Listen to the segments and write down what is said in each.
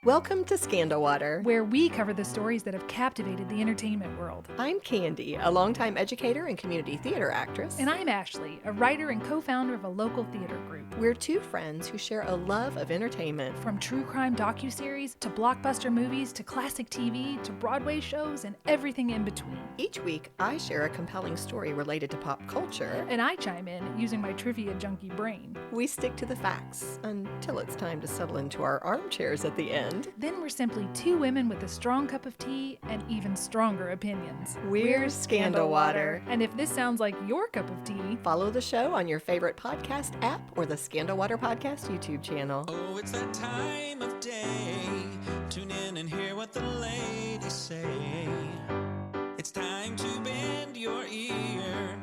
Welcome to Scandal Water, where we cover the stories that have captivated the entertainment world. I'm Candy, a longtime educator and community theater actress. And I'm Ashley, a writer and co-founder of a local theater group. We're two friends who share a love of entertainment. From true crime docuseries, to blockbuster movies, to classic TV, to Broadway shows, and everything in between. Each week, I share a compelling story related to pop culture. And I chime in using my trivia junkie brain. We stick to the facts until it's time to settle into our armchairs at the end. Then we're simply two women with a strong cup of tea and even stronger opinions. We're Scandal Water. And if this sounds like your cup of tea, follow the show on your favorite podcast app or the Scandal Water Podcast YouTube channel. Oh, it's that time of day. Tune in and hear what the ladies say. It's time to bend your ear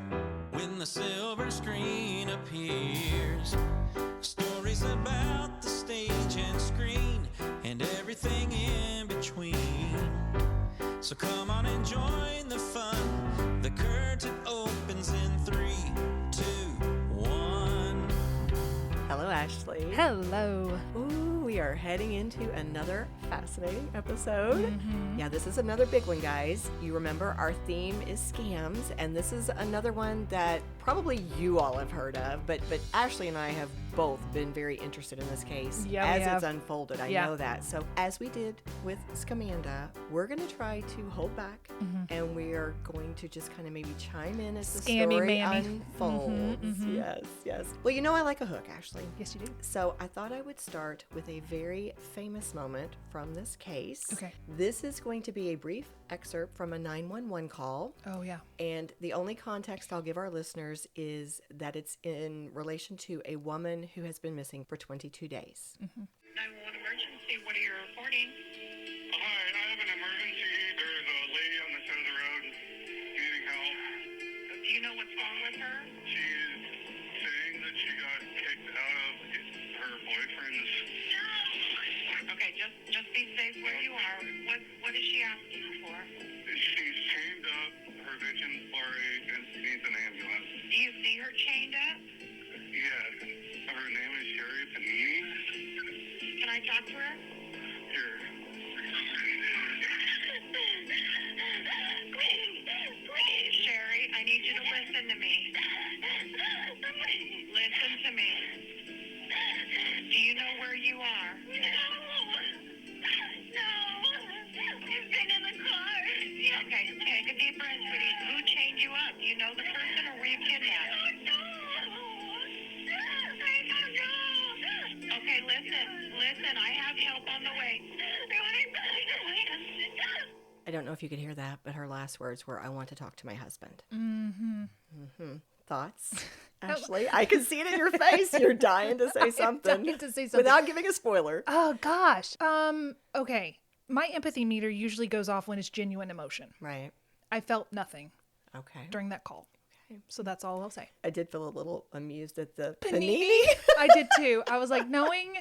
when the silver screen appears. Stories about the stage and screen and everything in between. So come on and join the fun. The curtain opens in 3, 2, 1. Hello, Ashley. hello. Ooh, we are heading into another fascinating episode. Yeah, this is another big one, guys. You remember our theme is scams, and this is another one that probably you all have heard of, but Ashley and I have both been very interested in this case as it's unfolded. I know that. So as we did with Scamanda, we're going to try to hold back, and we are going to just kind of maybe chime in as the story unfolds. Yes. Well, you know I like a hook, Ashley. Yes, you do. So I thought I would start with a very famous moment from this case. Okay. This is going to be a brief excerpt from a 911 call. Oh, yeah. And the only context I'll give our listeners is that it's in relation to a woman who has been missing for 22 days. 911 emergency, what are you reporting? Hi, I have an emergency. There's a lady on the side of the road needing help. Do you know what's wrong with her? She's saying that she got kicked out of her boyfriend's. Okay, just be safe where you are. What is she asking for? She's chained up. Her vision's blurry and needs an ambulance. Do you see her chained up? Yes. Her name is Sherri Papini. Can I talk to her? Here. Sherri, I need you to listen to me. Listen to me. Do you know where you are? Okay, take a deep breath, sweetie. Who chained you up? Do you know the person or were you kidnapped? Okay, listen, I have help on the way. I don't know if you could hear that, but her last words were, "I want to talk to my husband." Thoughts? Ashley, I can see it in your face. You're dying to say something. Without giving a spoiler. Oh, gosh. Okay. My empathy meter usually goes off when it's genuine emotion. Right. I felt nothing Okay. during that call. Okay. So that's all I'll say. I did feel a little amused at the Panini. I did too. I was like, knowing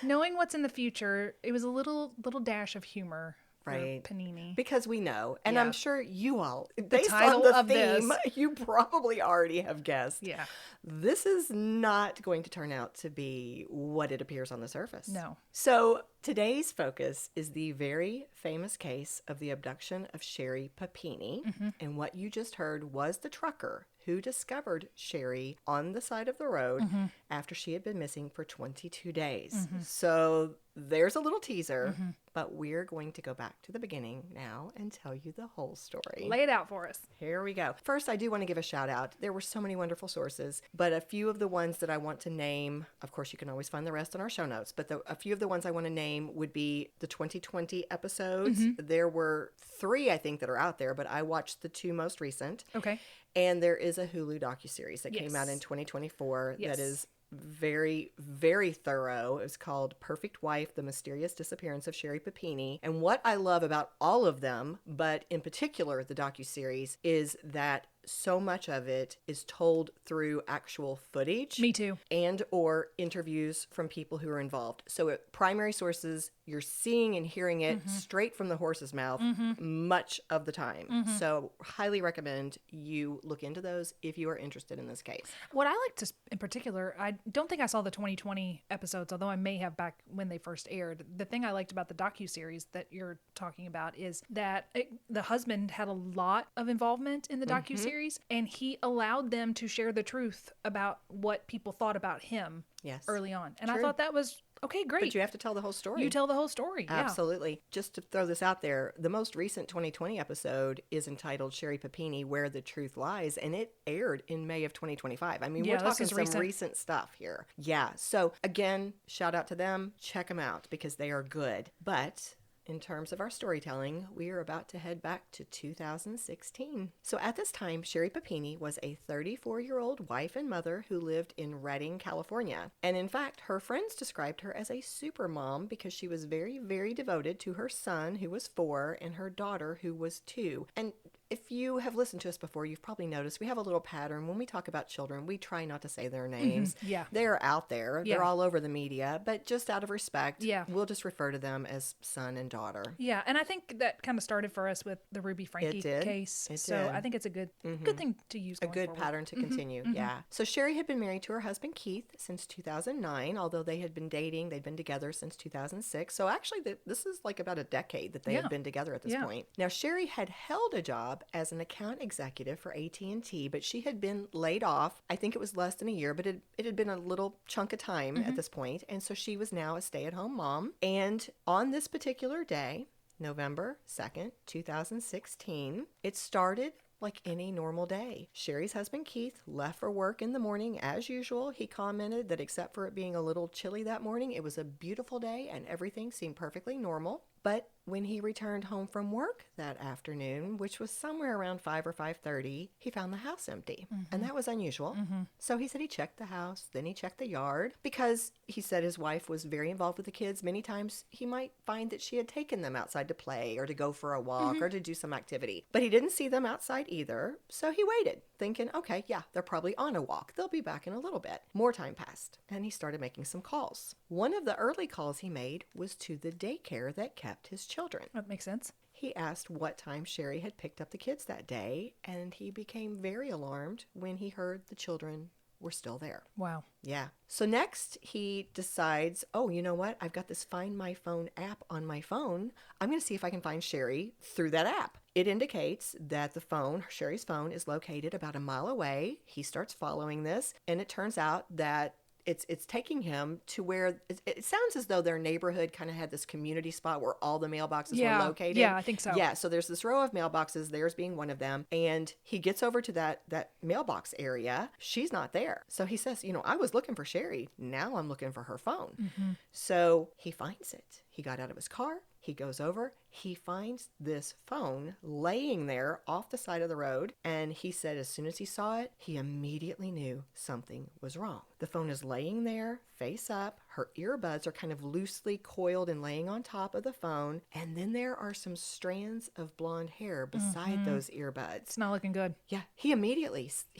what's in the future, it was a little dash of humor for Right. Panini. Because we know, and Yeah. I'm sure you all, based on title the of theme, this. you probably already have guessed. Yeah. This is not going to turn out to be what it appears on the surface. No. So today's focus is the very famous case of the abduction of Sherri Papini. And what you just heard was the trucker who discovered Sherri on the side of the road after she had been missing for 22 days. So there's a little teaser, but we're going to go back to the beginning now and tell you the whole story. Lay it out for us. Here we go. First, I do want to give a shout out. There were so many wonderful sources, but a few of the ones that I want to name, of course, you can always find the rest in our show notes, but a few of the ones I want to name would be the 2020 episodes. There were 3, I think, that are out there, but I watched the 2 most recent. Okay. And there is a Hulu docuseries that came out in 2024 that is very, very thorough. It was called Perfect Wife, The Mysterious Disappearance of Sherri Papini. And what I love about all of them, but in particular the docuseries, is that so much of it is told through actual footage. Me too. And or interviews from people who are involved. So at primary sources, you're seeing and hearing it straight from the horse's mouth much of the time. So highly recommend you look into those if you are interested in this case. What I liked in particular, I don't think I saw the 2020 episodes, although I may have back when they first aired. The thing I liked about the docuseries that you're talking about is that the husband had a lot of involvement in the docuseries, and he allowed them to share the truth about what people thought about him early on. And I thought that was okay, great. But you have to tell the whole story. You tell the whole story. Yeah. Absolutely. Just to throw this out there, the most recent 2020 episode is entitled Sherri Papini, Where the Truth Lies, and it aired in May of 2025. I mean, we're talking some recent stuff here. Yeah. So again, shout out to them. Check them out because they are good. But in terms of our storytelling, we are about to head back to 2016. So at this time, Sherri Papini was a 34-year-old wife and mother who lived in Redding, California. And in fact, her friends described her as a super mom because she was very, very devoted to her son, who was 4, and her daughter, who was 2. And if you have listened to us before, you've probably noticed we have a little pattern. When we talk about children, we try not to say their names. Yeah. They're out there. They're all over the media. But just out of respect, we'll just refer to them as son and daughter. Yeah, and I think that kind of started for us with the Ruby Frankie case. So I think it's a good thing to use going forward. Pattern to continue, yeah. So Sherri had been married to her husband Keith since 2009, although they had been dating. They'd been together since 2006. So actually, this is like about a decade that they had been together at this point. Now, Sherri had held a job as an account executive for AT&T, but she had been laid off. I think it was less than a year, but it had been a little chunk of time at this point. And so she was now a stay-at-home mom. And on this particular day, November 2nd, 2016, it started like any normal day. Sherri's husband Keith left for work in the morning as usual. He commented that except for it being a little chilly that morning, it was a beautiful day and everything seemed perfectly normal. But when he returned home from work that afternoon, which was somewhere around 5 or 5:30, he found the house empty. And that was unusual. So he said he checked the house, then he checked the yard, because he said his wife was very involved with the kids. Many times he might find that she had taken them outside to play or to go for a walk or to do some activity. But he didn't see them outside either. So he waited, thinking, okay, yeah, they're probably on a walk. They'll be back in a little bit. More time passed, and he started making some calls. One of the early calls he made was to the daycare that kept his children. That makes sense. He asked what time Sherri had picked up the kids that day, and he became very alarmed when he heard the children were still there. Wow. Yeah. So next he decides, oh, you know what? I've got this Find My Phone app on my phone. I'm going to see if I can find Sherri through that app. It indicates that the phone, Sherri's phone, is located about a mile away. He starts following this, and it turns out that it's taking him to where it sounds as though their neighborhood kind of had this community spot where all the mailboxes were located. Yeah, I think so. Yeah, so there's this row of mailboxes, theirs being one of them, and he gets over to that mailbox area. She's not there. So he says, I was looking for Sherri. Now I'm looking for her phone. So he finds it. He got out of his car. He goes over, he finds this phone laying there off the side of the road, and he said as soon as he saw it, he immediately knew something was wrong. The phone is laying there, face up, her earbuds are kind of loosely coiled and laying on top of the phone, and then there are some strands of blonde hair beside those earbuds. It's not looking good. Yeah, he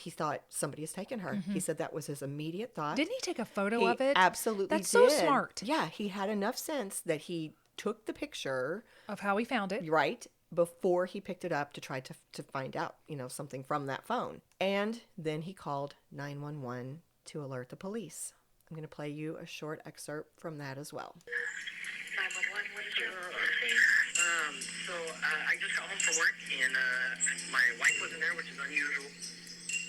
thought somebody has taken her. He said that was his immediate thought. Didn't he take a photo of it? Absolutely That's did. so smart. Yeah, he had enough sense that he took the picture of how he found it, right, before he picked it up to try to find out, something from that phone. And then he called 911 to alert the police. I'm going to play you a short excerpt from that as well. 911, what is your I just got home from work, and my wife wasn't there, which is unusual.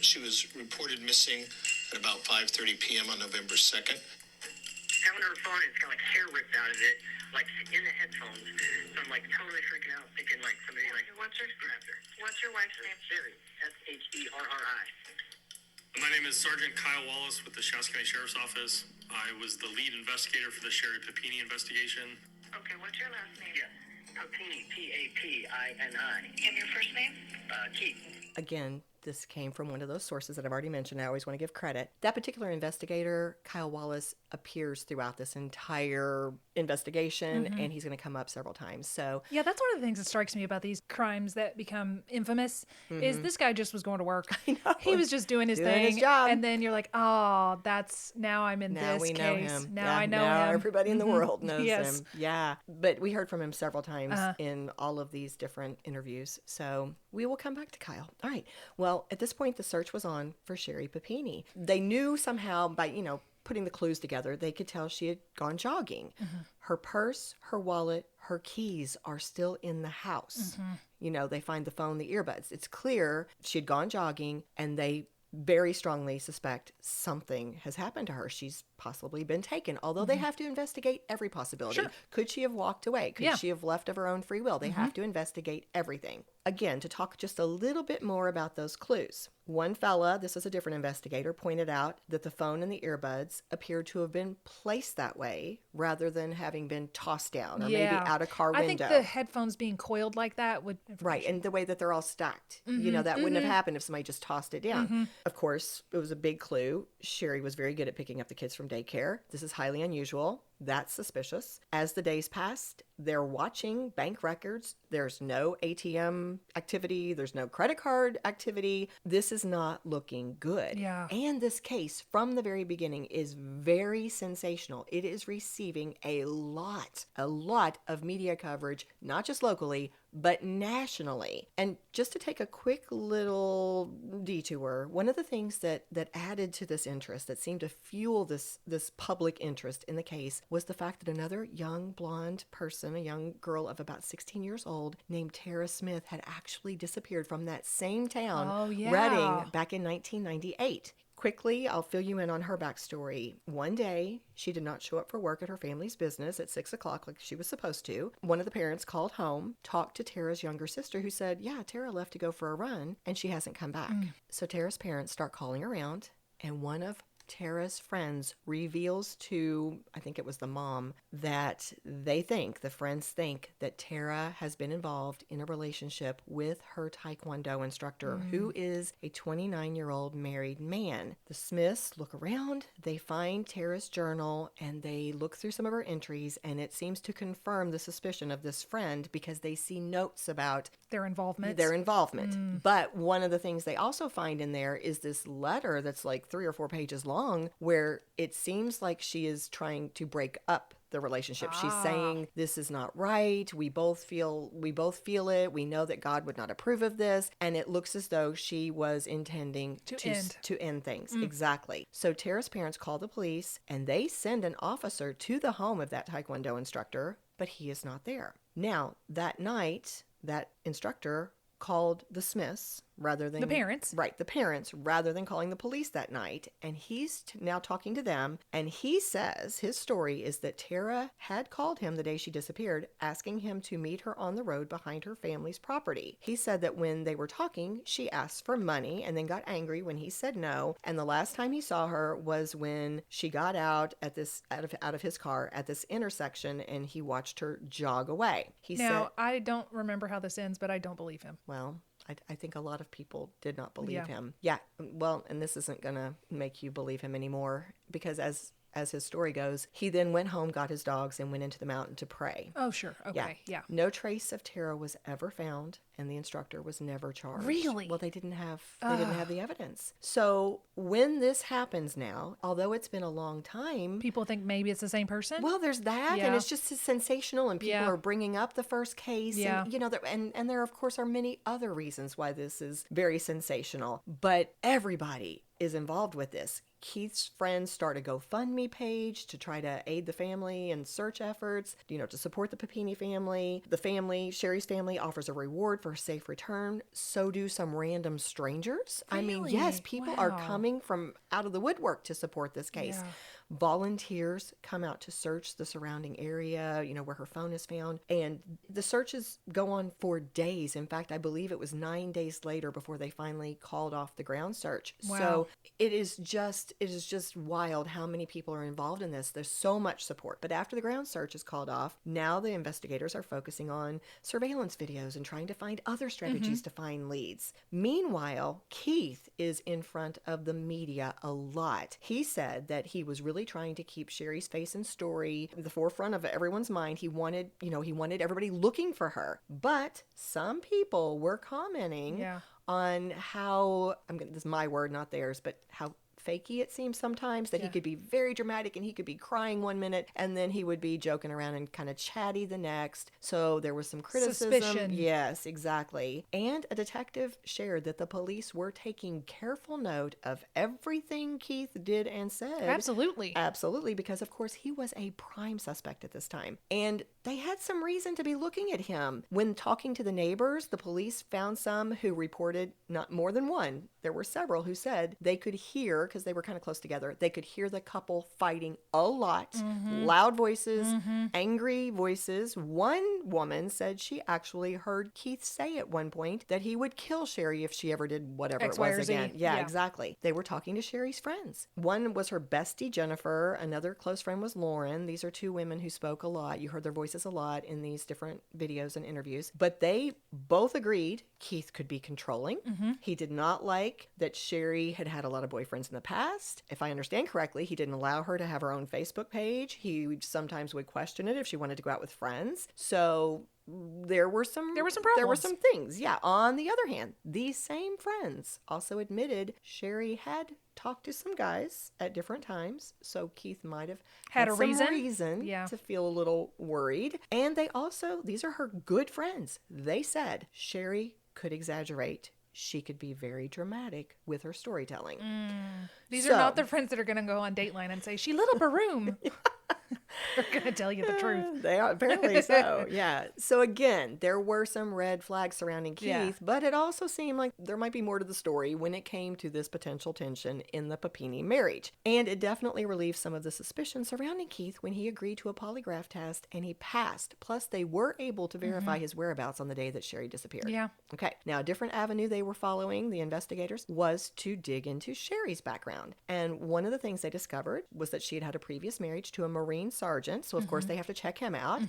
She was reported missing at about 5:30 p.m. on November 2nd. Found her phone, and it's got hair ripped out of it, in the headphones. So I'm totally freaking out, thinking somebody What's your wife's name? Sherri, Sherri. My name is Sergeant Kyle Wallace with the Shasta County Sheriff's Office. I was the lead investigator for the Sherri Papini investigation. Okay, what's your last name? Yeah, Papini, Papini. And your first name? Keith. Again, This came from one of those sources that I've already mentioned. I always want to give credit. That particular investigator, Kyle Wallace, appears throughout this entire investigation, and he's going to come up several times. So Yeah, that's one of the things that strikes me about these crimes that become infamous is this guy just was going to work. He was just doing his thing. his job. And then you're like, oh, now I'm in now this we case. know him. Now Yeah, I know now him. everybody in the world knows Yes. him. Yeah. But we heard from him several times in all of these different interviews. So we will come back to Kyle. All right. Well, at this point, the search was on for Sherri Papini. They knew somehow by, putting the clues together, they could tell she had gone jogging. Her purse, her wallet, her keys are still in the house. They find the phone, the earbuds. It's clear she had gone jogging, and they very strongly suspect something has happened to her. She's possibly been taken, although they have to investigate every possibility. Sure. Could she have walked away? Could Yeah. she have left of her own free will? They have to investigate everything. Again, to talk just a little bit more about those clues. One fella, this is a different investigator, pointed out that the phone and the earbuds appeared to have been placed that way rather than having been tossed down or maybe out a car window. I think the headphones being coiled like that would... Right, and the way that they're all stacked. That wouldn't have happened if somebody just tossed it down. Of course, it was a big clue. Sherri was very good at picking up the kids from daycare. This is highly unusual. That's suspicious. As the days passed, they're watching bank records. There's no ATM activity. There's no credit card activity. This is not looking good. Yeah. And this case, from the very beginning, is very sensational. It is receiving a lot of media coverage, not just locally, but nationally. And just to take a quick little detour, one of the things that added to this interest, that seemed to fuel this public interest in the case, was the fact that another young blonde person, a young girl of about 16 years old, named Tara Smith, had actually disappeared from that same town, Oh, yeah. Reading, back in 1998. Quickly, I'll fill you in on her backstory. One day, she did not show up for work at her family's business at 6 o'clock like she was supposed to. One of the parents called home, talked to Tara's younger sister, who said, yeah, Tara left to go for a run, and she hasn't come back. So Tara's parents start calling around, and one of Tara's friends reveals to, I think it was the mom, that the friends think that Tara has been involved in a relationship with her Taekwondo instructor, who is a 29-year-old married man. The Smiths look around, they find Tara's journal, and they look through some of her entries, and it seems to confirm the suspicion of this friend because they see notes about Their involvement. But one of the things they also find in there is this letter that's like 3 or 4 pages long, where it seems like she is trying to break up the relationship. She's saying, this is not right. We both feel it. We know that God would not approve of this. And it looks as though she was intending to end things. Exactly. So Tara's parents call the police, and they send an officer to the home of that Taekwondo instructor, but he is not there. Now, that night, that instructor called the Smiths rather than... The parents. Right, the parents, rather than calling the police that night. And he's now talking to them. And he says his story is that Tara had called him the day she disappeared, asking him to meet her on the road behind her family's property. He said that when they were talking, she asked for money and then got angry when he said no. And the last time he saw her was when she got out of his car at this intersection, and he watched her jog away. I don't remember how this ends, but I don't believe him. Well, I think a lot of people did not believe him. Yeah. Well, and this isn't going to make you believe him anymore, because as his story goes, he then went home, got his dogs, and went into the mountain to pray. Oh, sure. Okay. Yeah. No trace of Tara was ever found, and the instructor was never charged. Really? Well, they didn't have the evidence. So when this happens now, although it's been a long time, People think maybe it's the same person? well, there's that, Yeah. and it's just sensational, and people Yeah. are bringing up the first case. Yeah. And, and there, of course, are many other reasons why this is very sensational. But everybody is involved with this. Keith's friends start a GoFundMe page to try to aid the family in search efforts, to support the Papini family. The family, Sherri's family, offers a reward for a safe return. So do some random strangers. I mean, Really? yes, people are Wow. coming from out of the woodwork to support this case. Yeah. Volunteers come out to search the surrounding area, where her phone is found. And the searches go on for days. In fact, I believe it was 9 days later before they finally called off the ground search. Wow. So it is just wild how many people are involved in this. There's so much support. But after the ground search is called off, now the investigators are focusing on surveillance videos and trying to find other strategies to find leads. Meanwhile, Keith is in front of the media a lot. He said that he was really trying to keep Sherri's face and story at the forefront of everyone's mind. He wanted everybody looking for her. But some people were commenting on how, this is my word, not theirs, but how fakey it seems sometimes, that he could be very dramatic and he could be crying one minute and then he would be joking around and kind of chatty the next. So there was some criticism. Suspicion. Yes, exactly. And a detective shared that the police were taking careful note of everything Keith did and said. Absolutely. Absolutely, because of course he was a prime suspect at this time. And they had some reason to be looking at him. When talking to the neighbors, the police found some who reported, not more than one, there were several who said they could hear, because they were kind of close together, they could hear the couple fighting a lot, loud voices, angry voices. One woman said she actually heard Keith say at one point that he would kill Sherri if she ever did whatever X, it Y, was or Z. again. Yeah, exactly. They were talking to Sherri's friends. One was her bestie, Jennifer. Another close friend was Lauren. These are two women who spoke a lot. You heard their voices a lot in these different videos and interviews. But they both agreed Keith could be controlling. He did not like that Sherri had had a lot of boyfriends in the past. If I understand correctly, he didn't allow her to have her own Facebook page. He sometimes would question it if she wanted to go out with friends. So there were some problems. There were some things. Yeah. On the other hand, these same friends also admitted Sherri had talked to some guys at different times. So Keith might have had a some reason to feel a little worried. And they also, these are her good friends. They said Sherri could exaggerate. She could be very dramatic with her storytelling. These are not the friends that are going to go on Dateline and say, she lit up a room. They're going to tell you the truth. They are, apparently so, yeah. So again, there were some red flags surrounding Keith, but it also seemed like there might be more to the story when it came to this potential tension in the Papini marriage. And it definitely relieved some of the suspicion surrounding Keith when he agreed to a polygraph test and he passed. Plus, they were able to verify his whereabouts on the day that Sherri disappeared. Yeah. Okay, now a different avenue they were following, the investigators, was to dig into Sherri's background. And one of the things they discovered was that she had had a previous marriage to a Marine sergeant. So, of course, they have to check him out.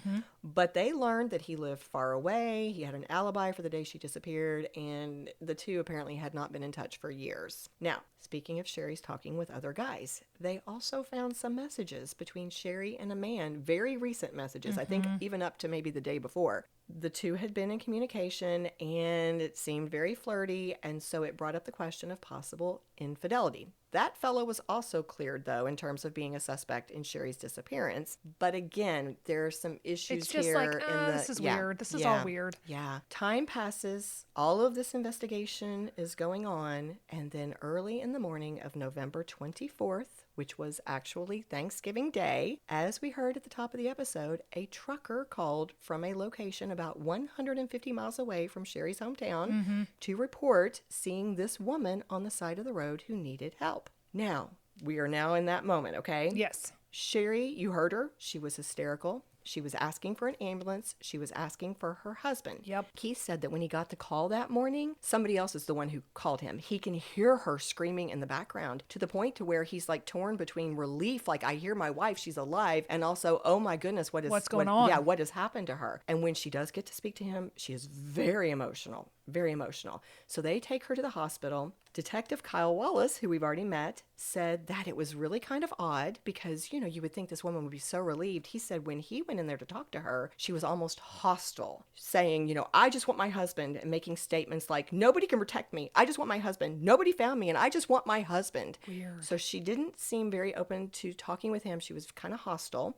But they learned that he lived far away. He had an alibi for the day she disappeared. And the two apparently had not been in touch for years. Now, speaking of Sherri's talking with other guys, they also found some messages between Sherri and a man, very recent messages, I think even up to maybe the day before. The two had been in communication and it seemed very flirty, and so it brought up the question of possible infidelity. That fellow was also cleared, though, in terms of being a suspect in Sherri's disappearance. But again, there are some issues It's just here. like, this is weird. This is all weird. Yeah. Time passes. All of this investigation is going on. And then early in the morning of November 24th, which was actually Thanksgiving Day, as we heard at the top of the episode, a trucker called from a location about 150 miles away from Sherri's hometown to report seeing this woman on the side of the road who needed help. Now, we are now in that moment, okay? Yes. Sherri, you heard her. She was hysterical. She was asking for an ambulance. She was asking for her husband. Yep. Keith said that when he got the call that morning, somebody else is the one who called him. He can hear her screaming in the background to the point to where he's like torn between relief, like I hear my wife, she's alive, and also, oh my goodness, what's going on? Yeah, what has happened to her? And when she does get to speak to him, she is very emotional. Very emotional. So they take her to the hospital. Detective Kyle Wallace, who we've already met, said that it was really kind of odd because, you would think this woman would be so relieved. He said when he went in there to talk to her, she was almost hostile, saying, I just want my husband, and making statements like, nobody can protect me. I just want my husband. Nobody found me, and I just want my husband. Weird. So she didn't seem very open to talking with him. She was kind of hostile.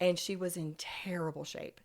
And she was in terrible shape.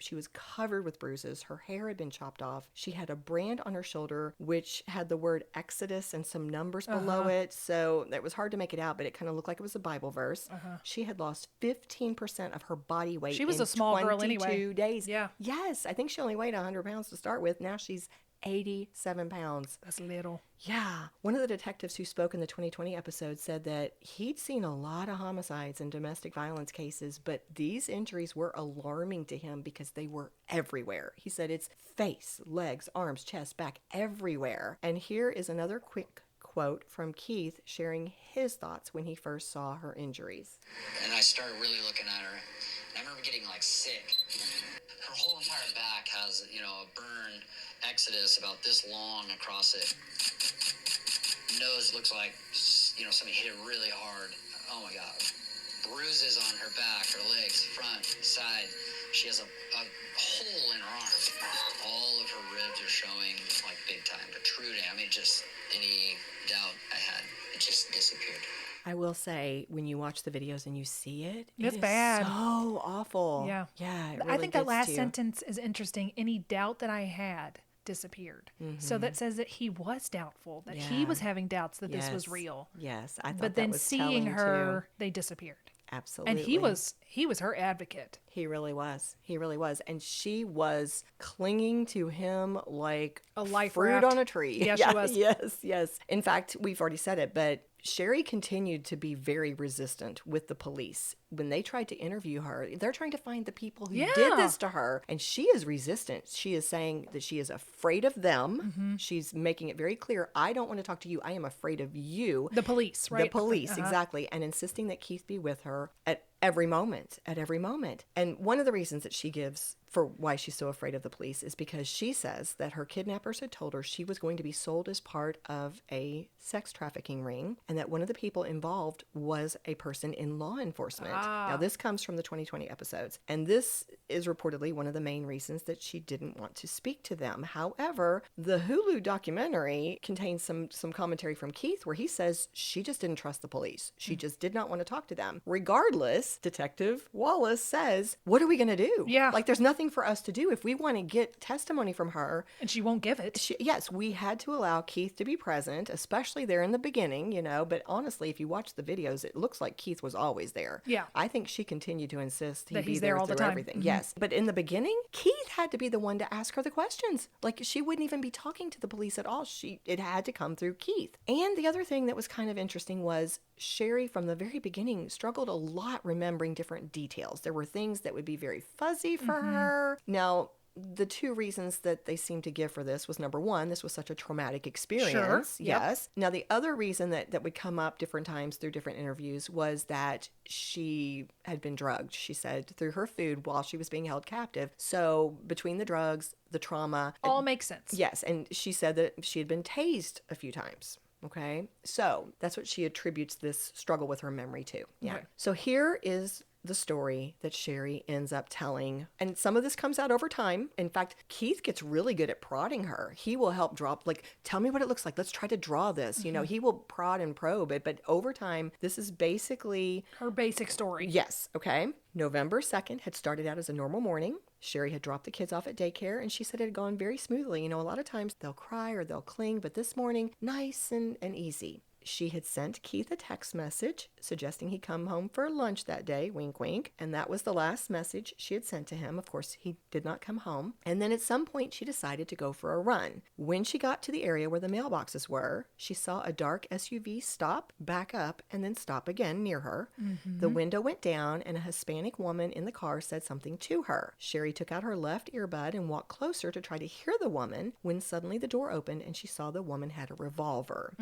She was covered with bruises. Her hair had been chopped off. She had a brand on her shoulder, which had the word Exodus and some numbers below it. So it was hard to make it out, but it kind of looked like it was a Bible verse. She had lost 15% of her body weight. She was in a small girl 22 anyway. days. Yeah. Yes. I think she only weighed 100 pounds to start with. Now she's 87 pounds. That's little. Yeah. One of the detectives who spoke in the 2020 episode said that he'd seen a lot of homicides and domestic violence cases, but these injuries were alarming to him because they were everywhere. He said it's face, legs, arms, chest, back, everywhere. And here is another quick quote from Keith sharing his thoughts when he first saw her injuries. And I started really looking at her. And I remember getting like sick. Her whole entire back has, a burn exodus about this long across it. Nose looks like, somebody hit it really hard. Oh my God. Bruises on her back, her legs, front, side. She has a hole in her arm. All of her ribs are showing like big time, protruding. I mean, just any doubt I had, it just disappeared. I will say, when you watch the videos and you see it, It's is bad. so awful. Yeah. Yeah. It I really think that gets last to you. sentence is interesting. Any doubt that I had disappeared. So that says that he was doubtful, that he was having doubts that this was Yes. real. Yes. I thought But that then was seeing telling, her, too. they disappeared. Absolutely. And he was her advocate. He really was. He really was. And she was clinging to him like A life fruit raft. on a tree. Yeah, she was. Yes. In fact, we've already said it, but Sherri continued to be very resistant with the police. When they tried to interview her, they're trying to find the people who did this to her. And she is resistant. She is saying that she is afraid of them. She's making it very clear, I don't want to talk to you. I am afraid of you. The police, right? The police, exactly. And insisting that Keith be with her at every moment. And one of the reasons that she gives for why she's so afraid of the police is because she says that her kidnappers had told her she was going to be sold as part of a sex trafficking ring, and that one of the people involved was a person in law enforcement. Now, this comes from the 2020 episodes, and this is reportedly one of the main reasons that she didn't want to speak to them. However, the Hulu documentary contains some commentary from Keith where he says she just didn't trust the police. She just did not want to talk to them. Regardless, Detective Wallace says, what are we going to do? Yeah. Like, there's nothing for us to do. If we want to get testimony from her, And she won't give it. yes, we had to allow Keith to be present, especially there in the beginning, but honestly, if you watch the videos, it looks like Keith was always there. Yeah. I think she continued to insist he That be he's there there all the through time. everything. Yes. But in the beginning, Keith had to be the one to ask her the questions. Like, she wouldn't even be talking to the police at all. It had to come through Keith. And the other thing that was kind of interesting was Sherri, from the very beginning, struggled a lot remembering different details. There were things that would be very fuzzy for her. Now, the two reasons that they seemed to give for this was, number one, this was such a traumatic experience. Sure. Yep. Yes. Now, the other reason that would come up different times through different interviews was that she had been drugged, she said, through her food while she was being held captive. So between the drugs, the trauma. All makes sense. Yes. And she said that she had been tased a few times. Okay. So that's what she attributes this struggle with her memory to. Yeah. Okay. So here is the story that Sherri ends up telling. And some of this comes out over time. In fact, Keith gets really good at prodding her. He will help tell me what it looks like. Let's try to draw this. He will prod and probe it. But over time, this is basically Her basic story. Yes. Okay. November 2nd had started out as a normal morning. Sherri had dropped the kids off at daycare, and she said it had gone very smoothly. A lot of times they'll cry or they'll cling, but this morning, nice and easy. She had sent Keith a text message suggesting he come home for lunch that day, wink, wink. And that was the last message she had sent to him. Of course, he did not come home. And then at some point, she decided to go for a run. When she got to the area where the mailboxes were, she saw a dark SUV stop, back up, and then stop again near her. The window went down, and a Hispanic woman in the car said something to her. Sherri took out her left earbud and walked closer to try to hear the woman when suddenly the door opened and she saw the woman had a revolver.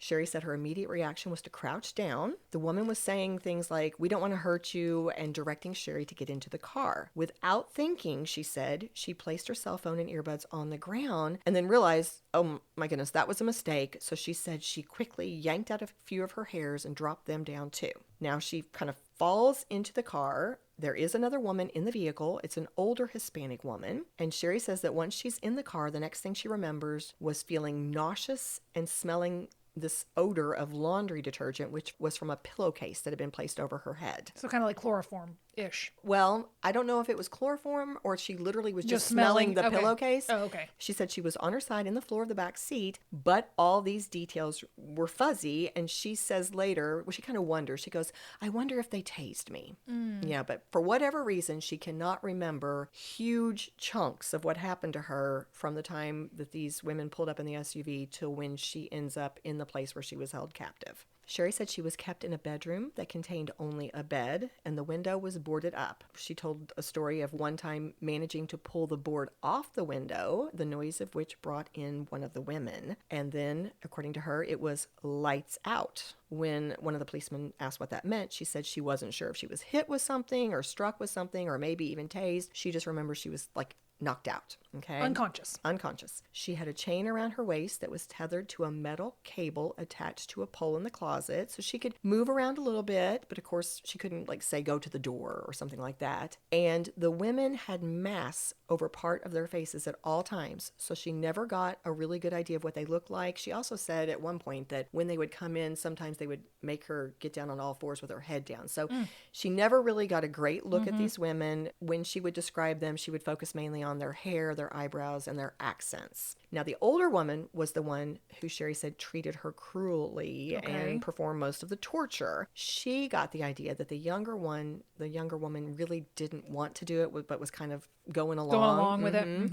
Sherri said her immediate reaction was to crouch down. The woman was saying things like, "We don't want to hurt you," and directing Sherri to get into the car. Without thinking, she said, she placed her cell phone and earbuds on the ground and then realized, oh my goodness, that was a mistake. So she said she quickly yanked out a few of her hairs and dropped them down too. Now she kind of falls into the car. There is another woman in the vehicle. It's an older Hispanic woman. And Sherri says that once she's in the car, the next thing she remembers was feeling nauseous and smelling this odor of laundry detergent, which was from a pillowcase that had been placed over her head. So kind of like chloroform. Ish. Well, I don't know if it was chloroform or she literally was just smelling. smelling the Okay. pillowcase. Oh, okay. She said she was on her side in the floor of the back seat, but all these details were fuzzy. And she says later, well, she kind of wonders, she goes, I wonder if they tased me. Yeah, but for whatever reason, she cannot remember huge chunks of what happened to her from the time that these women pulled up in the SUV to when she ends up in the place where she was held captive. Sherri said she was kept in a bedroom that contained only a bed, and the window was boarded up. She told a story of one time managing to pull the board off the window, the noise of which brought in one of the women. And then, according to her, it was lights out. When one of the policemen asked what that meant, she said she wasn't sure if she was hit with something or struck with something or maybe even tased. She just remembers she was like knocked out. Okay. Unconscious. She had a chain around her waist that was tethered to a metal cable attached to a pole in the closet. So she could move around a little bit, but of course she couldn't like say go to the door or something like that. And the women had masks over part of their faces at all times. So she never got a really good idea of what they looked like. She also said at one point that when they would come in, sometimes they would make her get down on all fours with her head down. So she never really got a great look at these women. When she would describe them, she would focus mainly on their hair, their eyebrows, and their accents. Now, the older woman was the one who Sherri said treated her cruelly and performed most of the torture. She got the idea that the younger woman really didn't want to do it, but was kind of going along with it.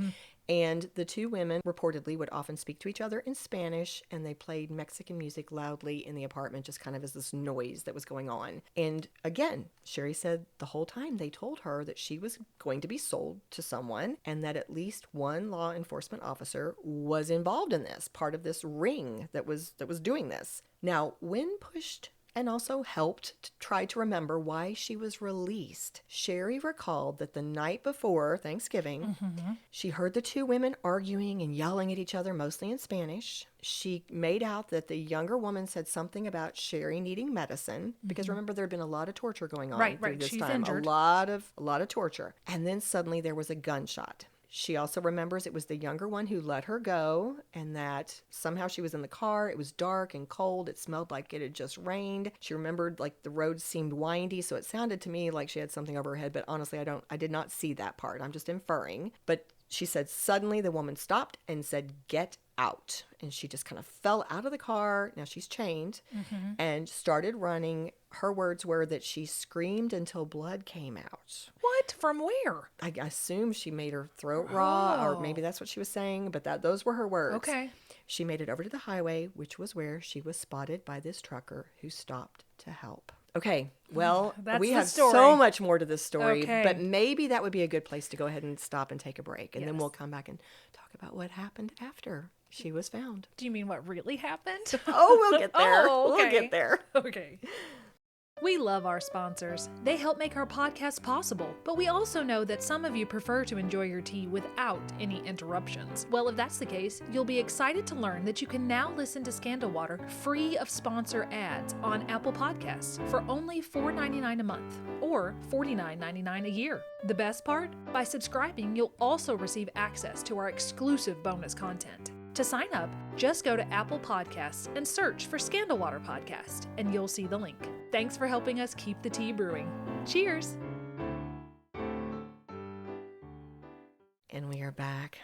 And the two women reportedly would often speak to each other in Spanish, and they played Mexican music loudly in the apartment, just kind of as this noise that was going on. And again, Sherri said the whole time they told her that she was going to be sold to someone and that at least one law enforcement officer was involved in this, part of this ring that was doing this. Now, when pushed and also helped to try to remember why she was released, Sherri recalled that the night before Thanksgiving, she heard the two women arguing and yelling at each other, mostly in Spanish. She made out that the younger woman said something about Sherri needing medicine, because remember, there had been a lot of torture going on through this She's time. injured. A lot of torture. And then suddenly there was a gunshot. She also remembers it was the younger one who let her go, and that somehow she was in the car. It was dark and cold. It smelled like it had just rained. She remembered like the road seemed windy, so it sounded to me like she had something over her head, but honestly, I did not see that part. I'm just inferring. But she said suddenly the woman stopped and said, "Get out." And she just kind of fell out of the car. Now she's chained and started running. Her words were that she screamed until blood came out. What? From where? I assume she made her throat raw, or maybe that's what she was saying, but those were her words. Okay. She made it over to the highway, which was where she was spotted by this trucker who stopped to help. Okay, well, That's we the have story. so much more to this story, Okay. but maybe that would be a good place to go ahead and stop and take a break, and then Yes. we'll come back and talk about what happened after she was found. Do you mean what really happened? Oh, we'll get there. Oh, okay. We'll get there. Okay. We love our sponsors. They help make our podcast possible, but we also know that some of you prefer to enjoy your tea without any interruptions. Well, if that's the case, you'll be excited to learn that you can now listen to Scandal Water free of sponsor ads on Apple Podcasts for only $4.99 a month or $49.99 a year. The best part? By subscribing, you'll also receive access to our exclusive bonus content. To sign up, just go to Apple Podcasts and search for Scandal Water Podcast, and you'll see the link. Thanks for helping us keep the tea brewing. Cheers! And we are back.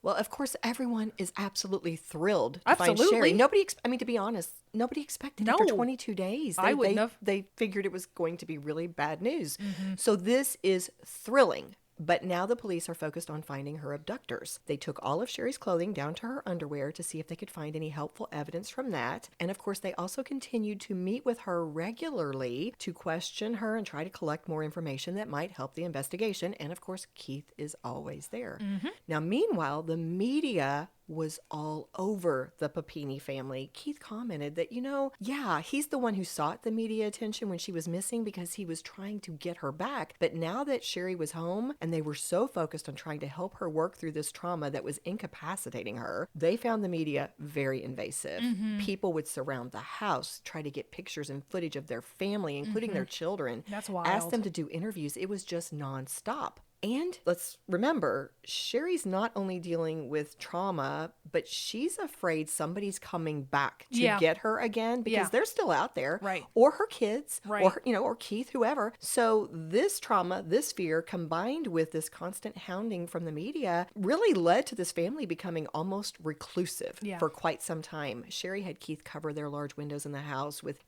Well, of course, everyone is absolutely thrilled to find Absolutely. Sherri. To be honest, nobody expected after 22 days. I wouldn't have. They figured it was going to be really bad news. So this is thrilling. But now the police are focused on finding her abductors. They took all of Sherri's clothing down to her underwear to see if they could find any helpful evidence from that. And of course, they also continued to meet with her regularly to question her and try to collect more information that might help the investigation. And of course, Keith is always there. Now, meanwhile, the media was all over the Papini family. Keith commented that, he's the one who sought the media attention when she was missing because he was trying to get her back. But now that Sherri was home and they were so focused on trying to help her work through this trauma that was incapacitating her, they found the media very invasive. People would surround the house, try to get pictures and footage of their family, including their children. That's wild. Ask them to do interviews. It was just nonstop. And let's remember, Sherri's not only dealing with trauma, but she's afraid somebody's coming back to get her again because they're still out there. Right. Or her kids. Right. Or, or Keith, whoever. So this trauma, this fear, combined with this constant hounding from the media, really led to this family becoming almost reclusive for quite some time. Sherri had Keith cover their large windows in the house with,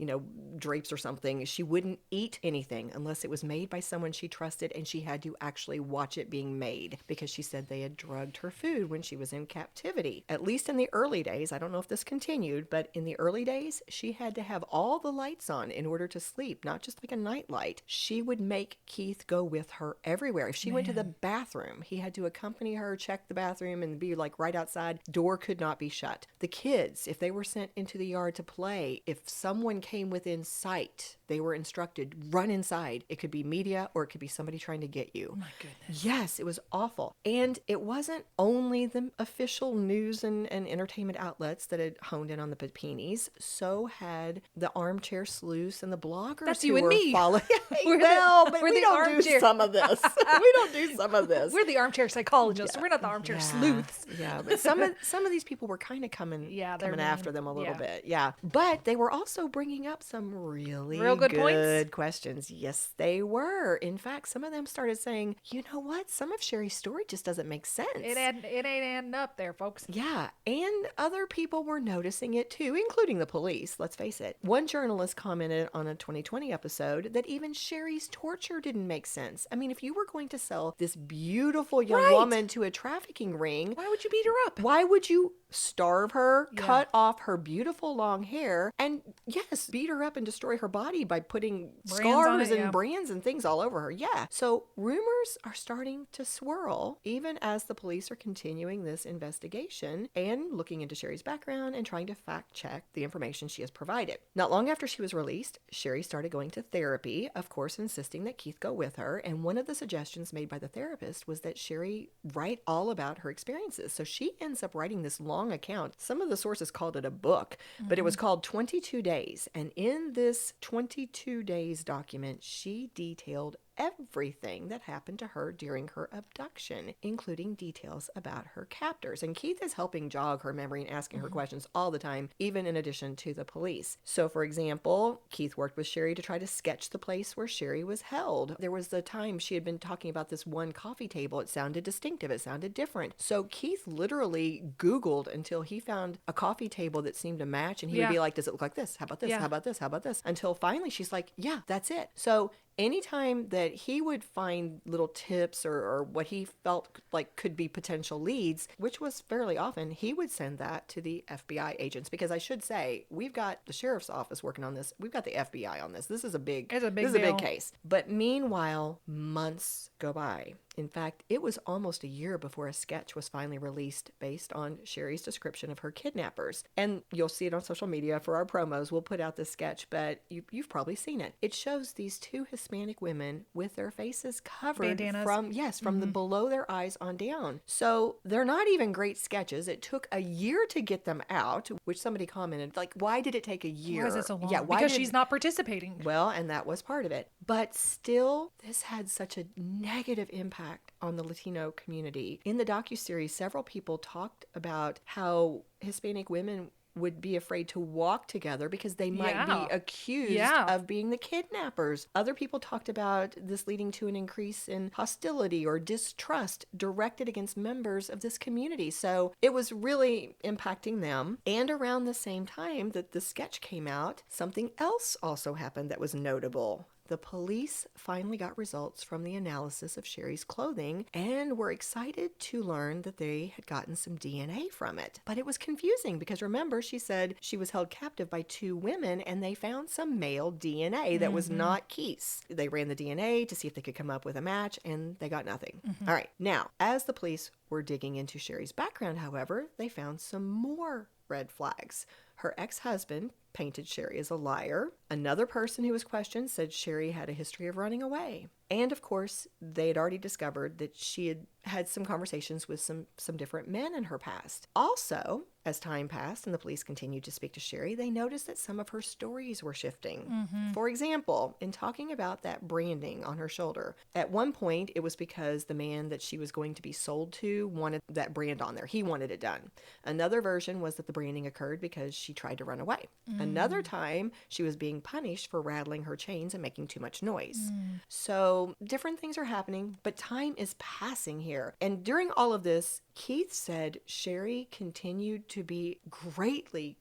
drapes or something. She wouldn't eat anything unless it was made by someone she trusted, and she had to actually watch it being made because she said they had drugged her food when she was in captivity. At least in the early days, I don't know if this continued, but in the early days, she had to have all the lights on in order to sleep, not just like a night light. She would make Keith go with her everywhere. If she went to the bathroom, he had to accompany her, check the bathroom, and be like right outside. Door could not be shut. The kids, if they were sent into the yard to play, if someone came within sight, they were instructed, run inside. It could be media or it could be somebody trying to get you. Oh my goodness. Yes, it was awful. And it wasn't only the official news and entertainment outlets that had honed in on the Papinis. So had the armchair sleuths and the bloggers. That's who you and were me. Following. We're but we're we the don't do armchair. some of this. We don't do some of this. We're the armchair psychologists. We're not the armchair sleuths. Yeah, but some of these people were kind of coming after them a little bit. Yeah, but they were also bringing up some really real good points. Questions. Yes, they were. In fact, some of them started saying, you know what? Some of Sherri's story just doesn't make sense. It ain't adding up there, folks. Yeah, and other people were noticing it too, including the police, let's face it. One journalist commented on a 2020 episode that even Sherri's torture didn't make sense. I mean, if you were going to sell this beautiful young woman to a trafficking ring, why would you beat her up? Why would you starve her, cut off her beautiful long hair, and yes, beat her up and destroy her body by putting scars and brands and things all over her? Yeah. So rumors are starting to swirl, even as the police are continuing this investigation and looking into Sherri's background and trying to fact check the information she has provided. Not long after she was released, Sherri started going to therapy, of course, insisting that Keith go with her. And one of the suggestions made by the therapist was that Sherri write all about her experiences. So she ends up writing this long account. Some of the sources called it a book, but it was called 22 Days. And in this 22 days document, she detailed everything that happened to her during her abduction, including details about her captors. And Keith is helping jog her memory and asking her questions all the time, even in addition to the police. So, for example, Keith worked with Sherri to try to sketch the place where Sherri was held. There was the time she had been talking about this one coffee table. It sounded distinctive. It sounded different. So Keith literally Googled until he found a coffee table that seemed to match, and he would be like, does it look like this? How about this? How about this? How about this? Until finally she's like, yeah, that's it. So anytime that he would find little tips or what he felt like could be potential leads, which was fairly often, he would send that to the FBI agents. Because I should say, we've got the sheriff's office working on this. We've got the FBI on this. This is a big case. But meanwhile, months go by. In fact, it was almost a year before a sketch was finally released based on Sherri's description of her kidnappers. And you'll see it on social media for our promos. We'll put out this sketch, but you've probably seen it. It shows these two Hispanic women with their faces covered bandanas. from the below their eyes on down. So they're not even great sketches. It took a year to get them out, which somebody commented, like, why did it take a year? Why is it so long? Yeah, because she's not participating. Well, and that was part of it. But still, this had such a negative impact on the Latino community. In the docuseries, several people talked about how Hispanic women would be afraid to walk together because they might be accused of being the kidnappers. Other people talked about this leading to an increase in hostility or distrust directed against members of this community. So it was really impacting them. And around the same time that the sketch came out, something else also happened that was notable. The police finally got results from the analysis of Sherri's clothing and were excited to learn that they had gotten some DNA from it. But it was confusing because remember, she said she was held captive by two women and they found some male DNA that was not Keith's. They ran the DNA to see if they could come up with a match and they got nothing. All right. Now, as the police were digging into Sherri's background, however, they found some more red flags. Her ex-husband, painted Sherri as a liar. Another person who was questioned said Sherri had a history of running away. And of course, they had already discovered that she had had some conversations with some different men in her past. Also, as time passed and the police continued to speak to Sherri, they noticed that some of her stories were shifting. For example, in talking about that branding on her shoulder, at one point it was because the man that she was going to be sold to wanted that brand on there. He wanted it done. Another version was that the branding occurred because she tried to run away. Another time, she was being punished for rattling her chains and making too much noise. So different things are happening, but time is passing here. And during all of this, Keith said Sherri continued to be greatly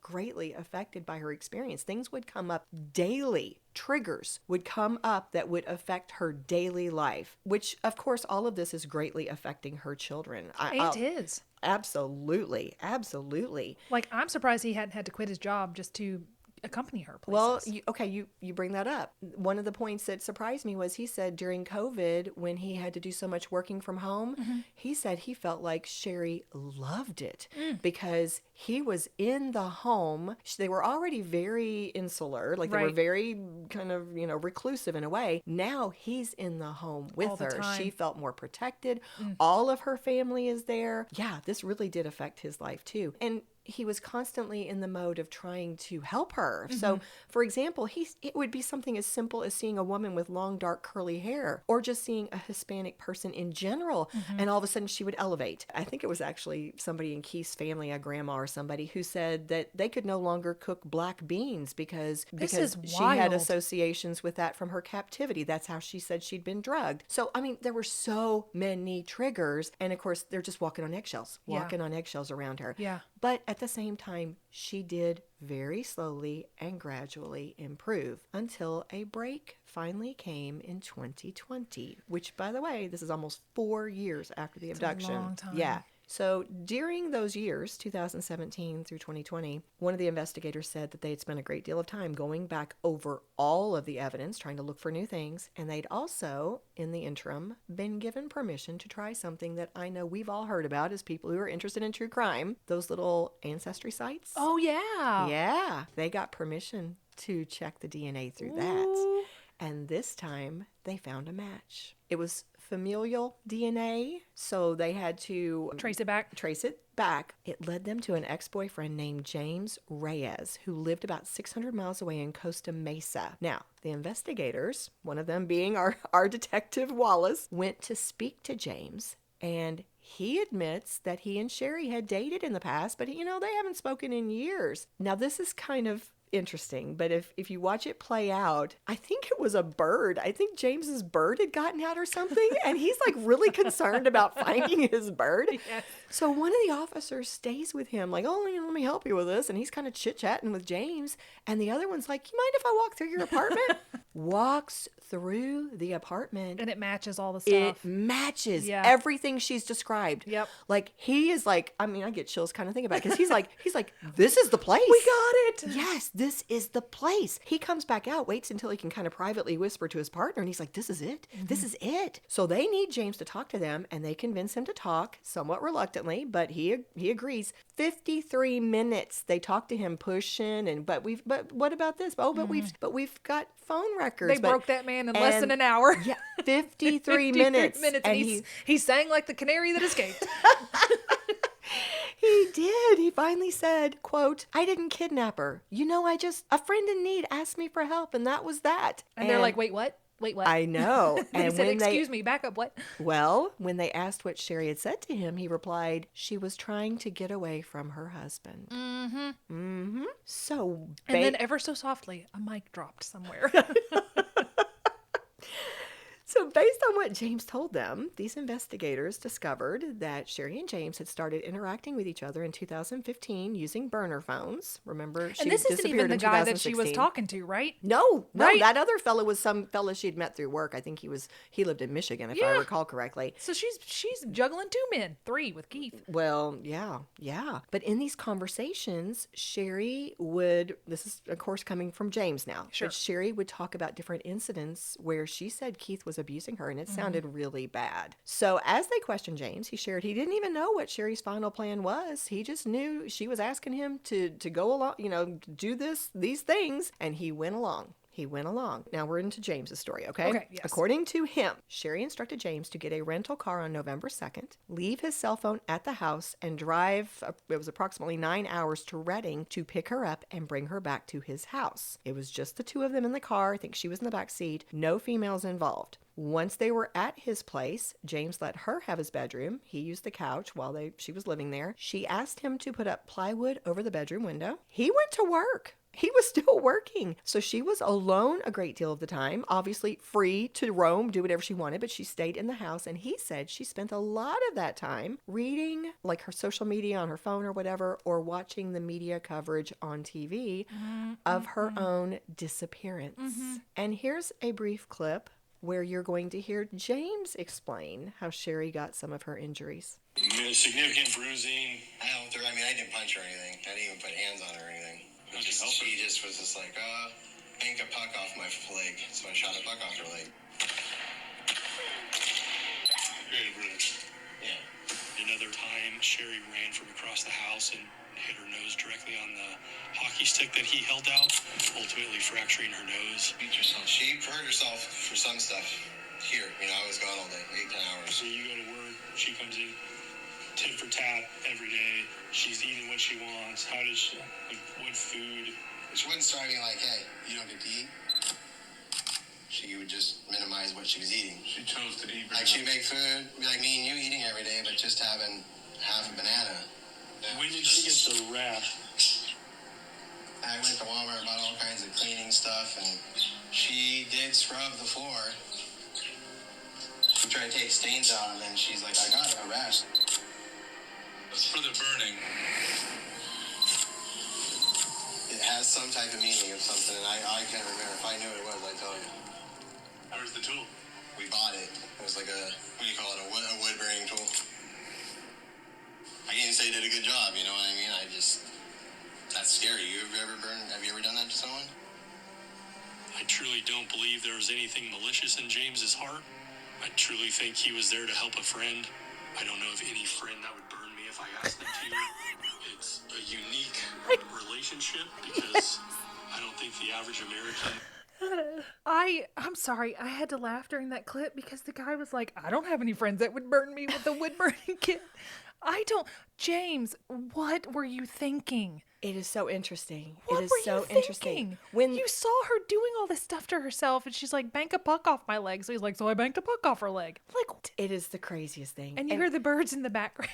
affected by her experience. Things would come up daily. Triggers would come up that would affect her daily life, which, of course, all of this is greatly affecting her children. It is. Absolutely. Like, I'm surprised he hadn't had to quit his job just to accompany her Well, places. you bring that up. One of the points that surprised me was he said during COVID, when he had to do so much working from home, he said he felt like Sherri loved it because he was in the home. They were already very insular, like they were very kind of, reclusive in a way. Now he's in the home with her. She felt more protected. All of her family is there. Yeah, this really did affect his life too. And he was constantly in the mode of trying to help her. So, for example, it would be something as simple as seeing a woman with long, dark, curly hair, or just seeing a Hispanic person in general, and all of a sudden she would elevate. I think it was actually somebody in Keith's family, a grandma or somebody, who said that they could no longer cook black beans because she had associations with that from her captivity. That's how she said she'd been drugged. So, I mean, there were so many triggers, and of course, they're just walking on eggshells around her. Yeah. But at the same time, she did very slowly and gradually improve until a break finally came in 2020, which, by the way, this is almost 4 years after the abduction. A long time. Yeah. So during those years, 2017 through 2020, one of the investigators said that they had spent a great deal of time going back over all of the evidence, trying to look for new things. And they'd also, in the interim, been given permission to try something that I know we've all heard about as people who are interested in true crime, those little ancestry sites. Oh, yeah. Yeah. They got permission to check the DNA through that. And this time, they found a match. It was familial DNA, so they had to Trace it back. It led them to an ex-boyfriend named James Reyes, who lived about 600 miles away in Costa Mesa. Now, the investigators, one of them being our detective Wallace, went to speak to James, and he admits that he and Sherri had dated in the past, but, they haven't spoken in years. Now, this is kind of interesting, but if you watch it play out, I think it was a bird. I think James's bird had gotten out or something, and he's like really concerned about finding his bird. Yes. So one of the officers stays with him, like, let me help you with this, and he's kind of chit-chatting with James, and the other one's like, you mind if I walk through your apartment? Walks through the apartment, and it matches all the stuff. It matches everything she's described. Yep. Like, he is like, I get chills kind of thinking about it, because he's like, this is the place. We got it. Yes, this is the place. He comes back out, waits until he can kind of privately whisper to his partner, and he's like, this is it. This is it. So they need James to talk to them, and they convince him to talk, somewhat reluctantly, but he agrees. 53 minutes they talk to him, pushing, but what about this? Oh, but we've got phone records. They broke that man in less than an hour. Yeah, 53 minutes. And he sang like the canary that escaped. He did. He finally said, quote, I didn't kidnap her. A friend in need asked me for help, and that was that. And they're like, wait, what? I know. And he said, excuse me, back up, what? Well, when they asked what Sherri had said to him, he replied, she was trying to get away from her husband. So, and then ever so softly, a mic dropped somewhere. So based on what James told them, these investigators discovered that Sherri and James had started interacting with each other in 2015 using burner phones. Remember, she and this isn't even the guy that she was talking to, right? No, right? That other fellow was some fella she'd met through work. I think he lived in Michigan, if I recall correctly. So she's juggling 3 with Keith. Well, yeah. But in these conversations, Sherri would, this is of course coming from James now, sure, but Sherri would talk about different incidents where she said Keith was was abusing her, and it sounded really bad. So as they questioned James, he shared he didn't even know what Sherri's final plan was. He just knew she was asking him to go along, do these things, and he went along. He went along. Now we're into James's story, okay? Okay, yes. According to him, Sherri instructed James to get a rental car on November 2nd, leave his cell phone at the house, and drive, it was approximately 9 hours to Reading to pick her up and bring her back to his house. It was just the two of them in the car. I think she was in the back seat. No females involved. Once they were at his place, James let her have his bedroom. He used the couch while she was living there. She asked him to put up plywood over the bedroom window. He went to work. He was still working. So she was alone a great deal of the time, obviously free to roam, do whatever she wanted, but she stayed in the house. And he said she spent a lot of that time reading like her social media on her phone or whatever, or watching the media coverage on TV of her own disappearance. And here's a brief clip where you're going to hear James explain how Sherri got some of her injuries. Significant bruising. I didn't punch her or anything. I didn't even put hands on her or anything. She just was just like, bank a puck off my leg. So I shot a puck off her leg. Very bruised. Yeah. Another time, Sherri ran from across the house and hit her nose directly on the hockey stick that he held out, ultimately fracturing her nose. Beat yourself. She hurt herself for some stuff here. I was gone all day, 8-10 hours. So you go to work, she comes in, tit for tat every day. She's eating what she wants. How does she, what food? She wouldn't start being like, hey, you don't get to eat. She would just minimize what she was eating. She chose to eat. Like she'd make food, be like me and you eating every day, but just having half a banana. When did she get the rash? I went to Walmart, bought all kinds of cleaning stuff, and she did scrub the floor. She tried to take stains out, and then she's like, I got a rash. It's for the burning. It has some type of meaning of something, and I can't remember. If I knew what it was, I'd tell you. Where's the tool? We bought it. It was like a wood burning tool. I can't say it did a good job, you know what I mean? That's scary. Have you ever done that to someone? I truly don't believe there was anything malicious in James's heart. I truly think he was there to help a friend. I don't know of any friend that would burn me if I asked them to. It's a unique relationship because I don't think the average American... I'm sorry. I had to laugh during that clip because the guy was like, I don't have any friends that would burn me with a wood burning kit. James, what were you thinking? It is so interesting. What it is were so you interesting. thinking? When You saw her doing all this stuff to herself, and she's like, bank a puck off my leg. So he's like, so I banked a puck off her leg. Like, it is the craziest thing. and you hear the birds in the background.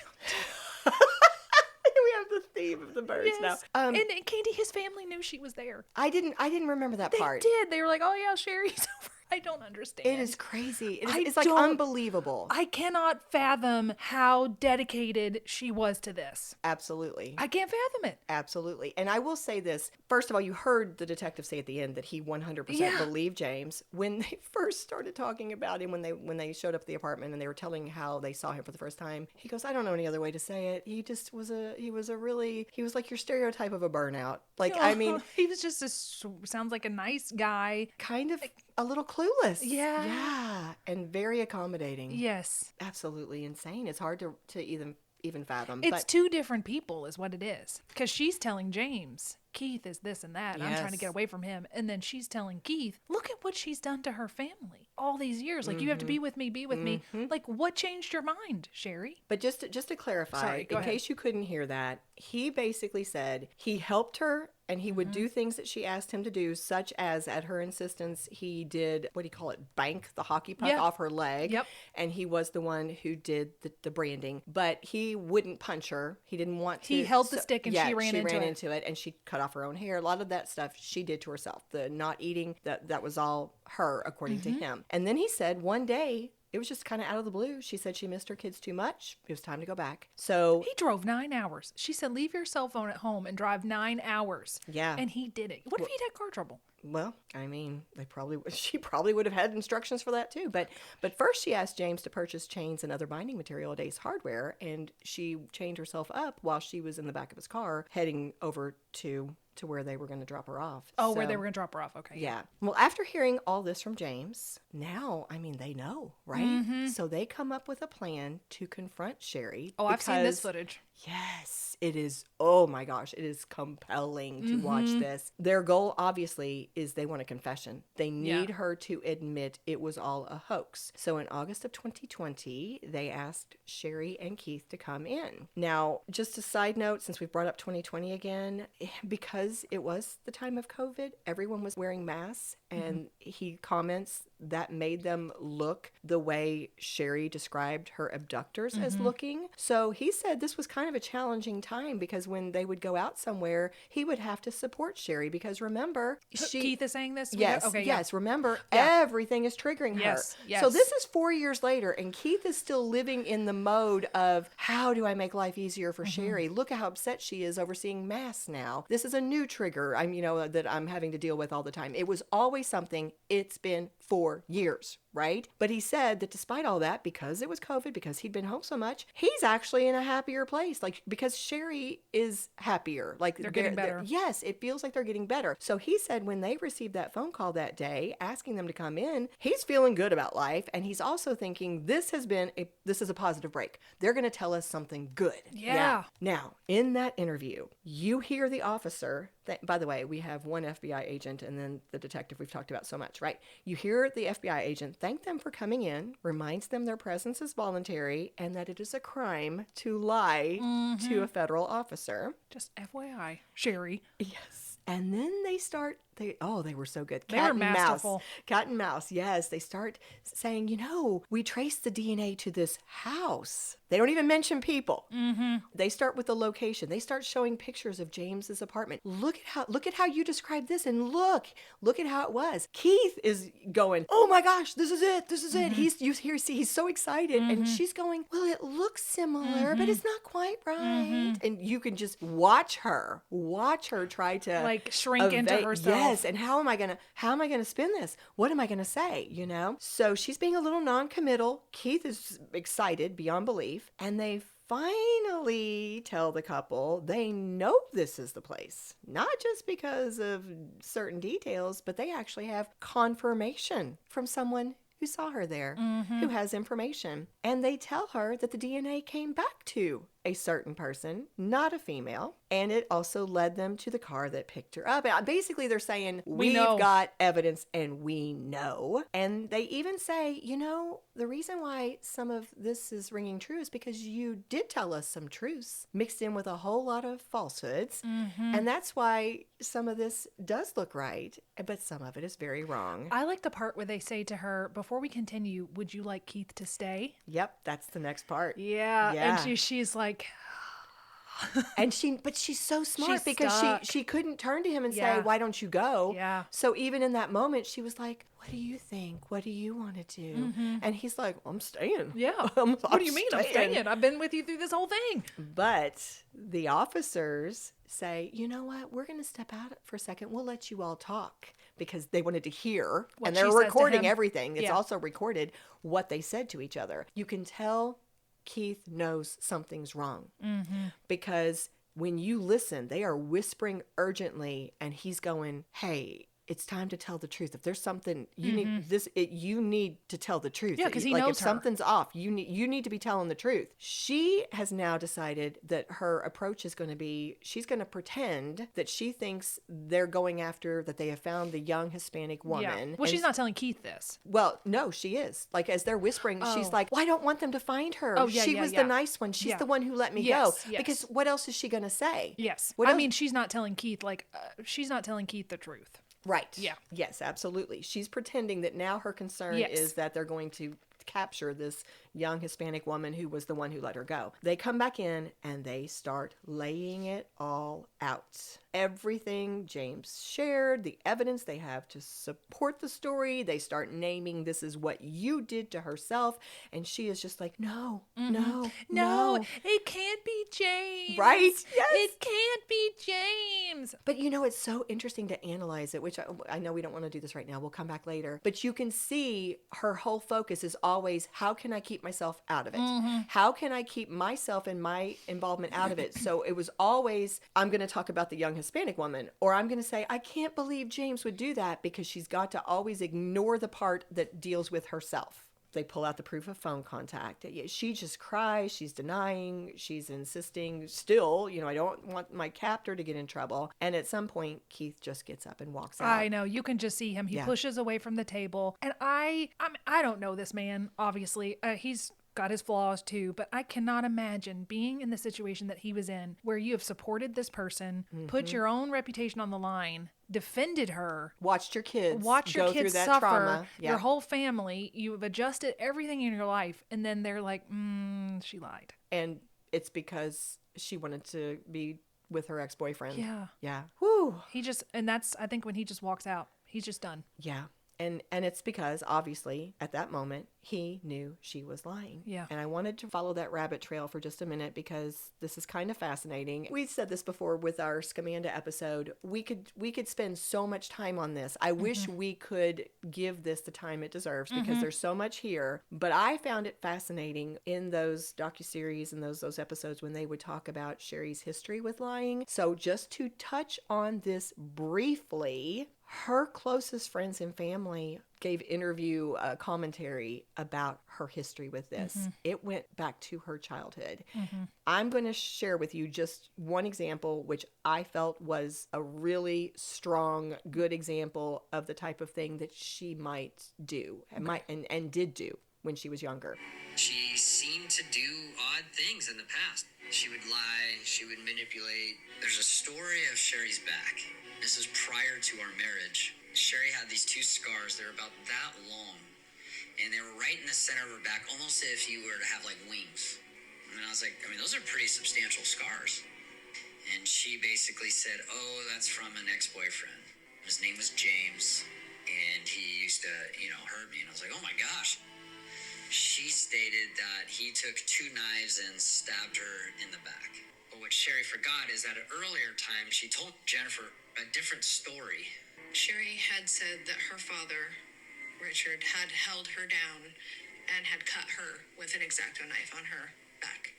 we have the theme of the birds now. And Katie, his family knew she was there. I didn't remember that They part. did. They were like, oh yeah, Sherri's over. I don't understand. It is crazy. It's like don't- unbelievable. I cannot fathom how dedicated she was to this. Absolutely. I can't fathom it. Absolutely. And I will say this. First of all, you heard the detective say at the end that he 100% Yeah. believed James. When they first started talking about him, when they showed up at the apartment and they were telling how they saw him for the first time, he goes, I don't know any other way to say it. He just was he was like your stereotype of a burnout. Like, I mean, he was just sounds like a nice guy. kind of a little clueless. Yeah. Yeah. And very accommodating. Yes. Absolutely insane. It's hard to even fathom. It's but two different people is what it is. Because she's telling James, Keith is this and that. And I'm trying to Yes. get away from him. And then she's telling Keith, look at what she's done to her family all these years. Like, you have to be with me, be with me. Like, what changed your mind, Sherri? But just to clarify, Sorry, go in ahead. case you couldn't hear that, he basically said he helped her and he would do things that she asked him to do, such as at her insistence, he did, what do you call it, bank the hockey puck Yeah. off her leg. Yep. And he was the one who did the branding. But he wouldn't punch her. He didn't want to. He held the stick and yeah, she ran into it. and she cut off her own hair. A lot of that stuff she did to herself. The not eating, that was all her, according to him. And then he said one day, it was just kind of out of the blue. She said she missed her kids too much. It was time to go back. So He drove 9 hours. She said, leave your cell phone at home and drive 9 hours. Yeah. And he did it. What if he'd had car trouble? well, I mean, she probably would have had instructions for that too. But first she asked James to purchase chains and other binding material at Ace Hardware, and she chained herself up while she was in the back of his car heading over to to where they were going to drop her off. Oh, where they were going to drop her off. Okay. Yeah. Well, after hearing all this from James, now, I mean, they know, right? So they come up with a plan to confront Sherri. Oh, I've seen this footage. Yes, it is. Oh my gosh, it is compelling to watch this. Their goal, obviously, is they want a confession. They need her to admit it was all a hoax. So in August of 2020, they asked Sherri and Keith to come in. Now, just a side note, since we've brought up 2020 again, because it was the time of COVID, everyone was wearing masks, and he comments that made them look the way Sherri described her abductors as looking. So he said this was kind of a challenging time because when they would go out somewhere, he would have to support Sherri because remember, Keith is saying this? Yes, okay, yes. Remember, everything is triggering her. Yes. So this is 4 years later, and Keith is still living in the mode of, how do I make life easier for Sherri? Look at how upset she is over seeing masks now. This is a new trigger that I'm having to deal with all the time. It was always something. It's been 4 years, right? But he said that despite all that, because it was COVID, because he'd been home so much, he's actually in a happier place. Like, because Sherri is happier. Like, they're getting better. Yes, it feels like they're getting better. So he said when they received that phone call that day asking them to come in, he's feeling good about life. And he's also thinking this is a positive break. They're going to tell us something good. Yeah. Now, in that interview, you hear the officer, by the way, we have one FBI agent and then the detective we've talked about so much, right? You hear the FBI agent thank them for coming in, reminds them their presence is voluntary, and that it is a crime to lie to a federal officer. Just FYI, Sherri. Yes. And then they were so good. They were masterful. Cat and mouse. Yes. They start saying, we traced the DNA to this house. They don't even mention people. They start with the location. They start showing pictures of James's apartment. Look at how you described this, and look at how it was. Keith is going, oh my gosh, this is it. This is it. He's so excited, and she's going, well, it looks similar, but it's not quite right. And you can just watch her try to like shrink into herself. Yes, and how am I gonna spin this? What am I gonna say? So she's being a little non-committal. Keith is excited beyond belief. And they finally tell the couple they know this is the place. Not just because of certain details, but they actually have confirmation from someone who saw her there, who has information. And they tell her that the DNA came back to a certain person, not a female. And it also led them to the car that picked her up. And basically, they're saying, we've got evidence and we know. And they even say, the reason why some of this is ringing true is because you did tell us some truths mixed in with a whole lot of falsehoods. And that's why some of this does look right, but some of it is very wrong. I like the part where they say to her, before we continue, would you like Keith to stay? Yep, that's the next part. Yeah. And she's like... but she's so smart because she couldn't turn to him and say, why don't you go? Yeah. So even in that moment, she was like, what do you think? What do you want to do? And he's like, I'm staying. Yeah. What do you mean I'm staying? I've been with you through this whole thing. But the officers say, you know what? We're going to step out for a second. We'll let you all talk. Because they wanted to hear, and they're recording everything. It's also recorded what they said to each other. You can tell Keith knows something's wrong because when you listen, they are whispering urgently, and he's going, hey, it's time to tell the truth. If there's something you need to tell the truth. Yeah, because he knows knows if her. Something's off. You need to be telling the truth. She has now decided that her approach is going to be, she's going to pretend that she thinks they're going after, that they have found the young Hispanic woman. Yeah. Well, she's not telling Keith this. Well, no, she is. Like, as they're whispering, she's like, well, I don't want them to find her. Oh, yeah, she was the nice one. She's the one who let me go. Yes. Because what else is she going to say? Yes. What else? mean, she's not telling Keith, she's not telling Keith the truth. Right. Yeah. Yes, absolutely. She's pretending that now her concern is that they're going to capture this young Hispanic woman who was the one who let her go. They come back in and they start laying it all out. Everything James shared, the evidence they have to support the story. They start naming, this is what you did to herself. And she is just like, no, it can't be James. Right? Yes. It can't be James. But it's so interesting to analyze it, which I know we don't want to do this right now. We'll come back later. But you can see her whole focus is always, how can I keep myself out of it? How can I keep myself and my involvement out of it? So it was always, I'm going to talk about the young Hispanic woman, or I'm going to say, I can't believe James would do that, because she's got to always ignore the part that deals with herself. They pull out the proof of phone contact. She just cries. She's denying. She's insisting still, I don't want my captor to get in trouble. And at some point, Keith just gets up and walks out. I know. You can just see him. He pushes away from the table. And I don't know this man, obviously. He's got his flaws too, but I cannot imagine being in the situation that he was in, where you have supported this person, put your own reputation on the line, defended her, watched your kids go through that suffer, trauma. your whole family, you've adjusted everything in your life, and then they're like, she lied. And it's because she wanted to be with her ex-boyfriend. Yeah. Whew. And that's, I think, when he just walks out, he's just done. Yeah. And it's because, obviously, at that moment, he knew she was lying. Yeah. And I wanted to follow that rabbit trail for just a minute, because this is kind of fascinating. We said this before with our Scamanda episode. We could spend so much time on this. I wish we could give this the time it deserves, because there's so much here. But I found it fascinating in those docuseries and those episodes when they would talk about Sherri's history with lying. So just to touch on this briefly, her closest friends and family gave interview commentary about her history with this. It went back to her childhood. I'm going to share with you just one example, which I felt was a really strong, good example of the type of thing that she might do and did do when she was younger. She seemed to do odd things in the past. She would lie, she would manipulate. There's a story of Sherri's back. This was prior to our marriage. Sherri had these two scars. They were about that long, and they were right in the center of her back, almost as if you were to have like wings. And I was like, those are pretty substantial scars. And she basically said, oh, that's from an ex-boyfriend. His name was James, and he used to, hurt me. And I was like, oh my gosh. She stated that he took 2 knives and stabbed her in the back. But what Sherri forgot is that at an earlier time, she told Jennifer a different story. Sherri had said that her father, Richard, had held her down and had cut her with an X-Acto knife on her back.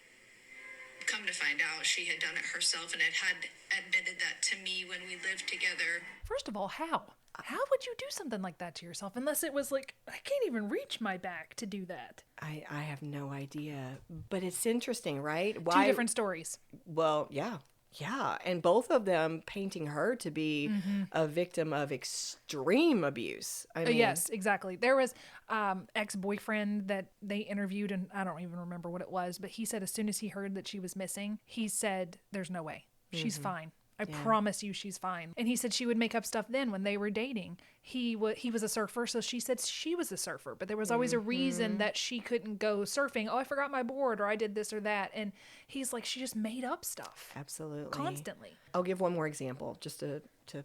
Come to find out, she had done it herself and had admitted that to me when we lived together. First of all, how? How would you do something like that to yourself? Unless it was like, I can't even reach my back to do that. I have no idea. But it's interesting, right? Two different stories. Well, yeah. Yeah. And both of them painting her to be a victim of extreme abuse. I mean, yes, exactly. There was ex-boyfriend that they interviewed, and I don't even remember what it was, but he said as soon as he heard that she was missing, he said, there's no way. She's fine. I promise you she's fine. And he said she would make up stuff then when they were dating. He was a surfer, so she said she was a surfer. But there was always a reason that she couldn't go surfing. Oh, I forgot my board, or I did this or that. And he's like, she just made up stuff. Absolutely. Constantly. I'll give one more example just to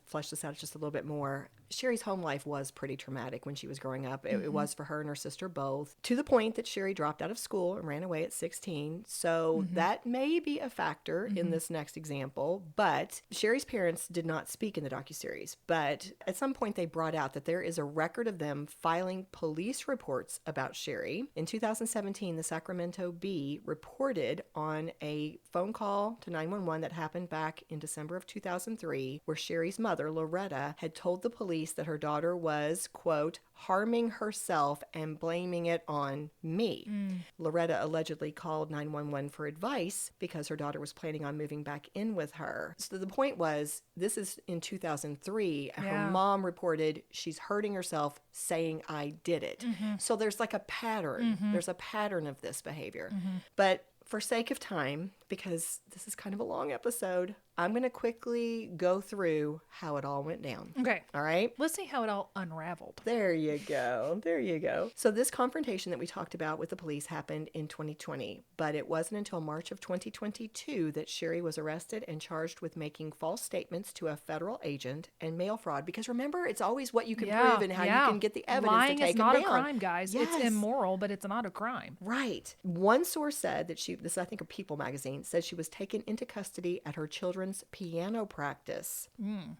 flesh this out just a little bit more. Sherri's home life was pretty traumatic when she was growing up. It was for her and her sister both, to the point that Sherri dropped out of school and ran away at 16. So that may be a factor in this next example. But Sherri's parents did not speak in the docuseries. But at some point they brought out that there is a record of them filing police reports about Sherri. In 2017, the Sacramento Bee reported on a phone call to 911 that happened back in December of 2003, where Sherri's mother, Loretta, had told the police that her daughter was, quote, harming herself and blaming it on me. Loretta allegedly called 911 for advice because her daughter was planning on moving back in with her. So the point was, this is in 2003. Her mom reported she's hurting herself, saying I did it. So there's like a pattern. There's a pattern of this behavior. But for sake of time, because this is kind of a long episode, I'm going to quickly go through how it all went down. Okay. All right? Let's see how it all unraveled. There you go. There you go. So this confrontation that we talked about with the police happened in 2020, but it wasn't until March of 2022 that Sherri was arrested and charged with making false statements to a federal agent and mail fraud. Because remember, it's always what you can prove and how you can get the evidence Lying to take is not them a down. crime, guys. Yes. It's immoral, but it's not a crime. Right. One source said that this is, I think, a People magazine, said she was taken into custody at her children's piano practice,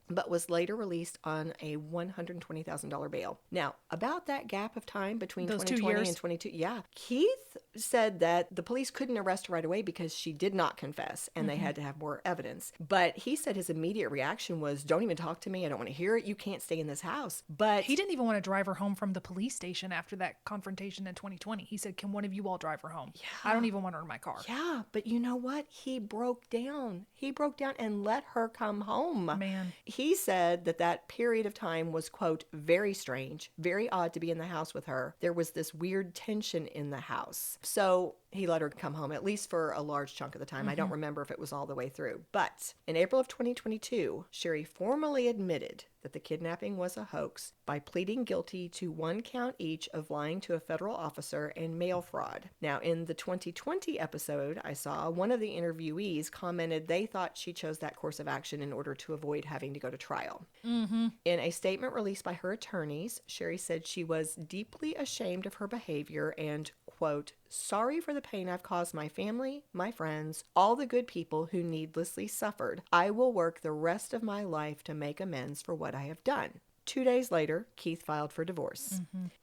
but was later released on a $120,000 bail. Now, about that gap of time between Those 2 2020 years. and 22, Keith said that the police couldn't arrest her right away because she did not confess and they had to have more evidence. But he said his immediate reaction was, don't even talk to me. I don't want to hear it. You can't stay in this house. But he didn't even want to drive her home from the police station after that confrontation in 2020. He said, can one of you all drive her home? Yeah. I don't even want her in my car. Yeah, but you know what? He broke down. He broke down and let her come home. Man. He said that period of time was, quote, very strange, very odd to be in the house with her. There was this weird tension in the house. So he let her come home, at least for a large chunk of the time. I don't remember if it was all the way through. But in April of 2022, Sherri formally admitted that the kidnapping was a hoax by pleading guilty to 1 count each of lying to a federal officer and mail fraud. Now, in the 2020 episode I saw, one of the interviewees commented they thought she chose that course of action in order to avoid having to go to trial. In a statement released by her attorneys, Sherri said she was deeply ashamed of her behavior and, quote, sorry for the pain I've caused my family, my friends, all the good people who needlessly suffered. I will work the rest of my life to make amends for what I have done. 2 days later, Keith filed for divorce.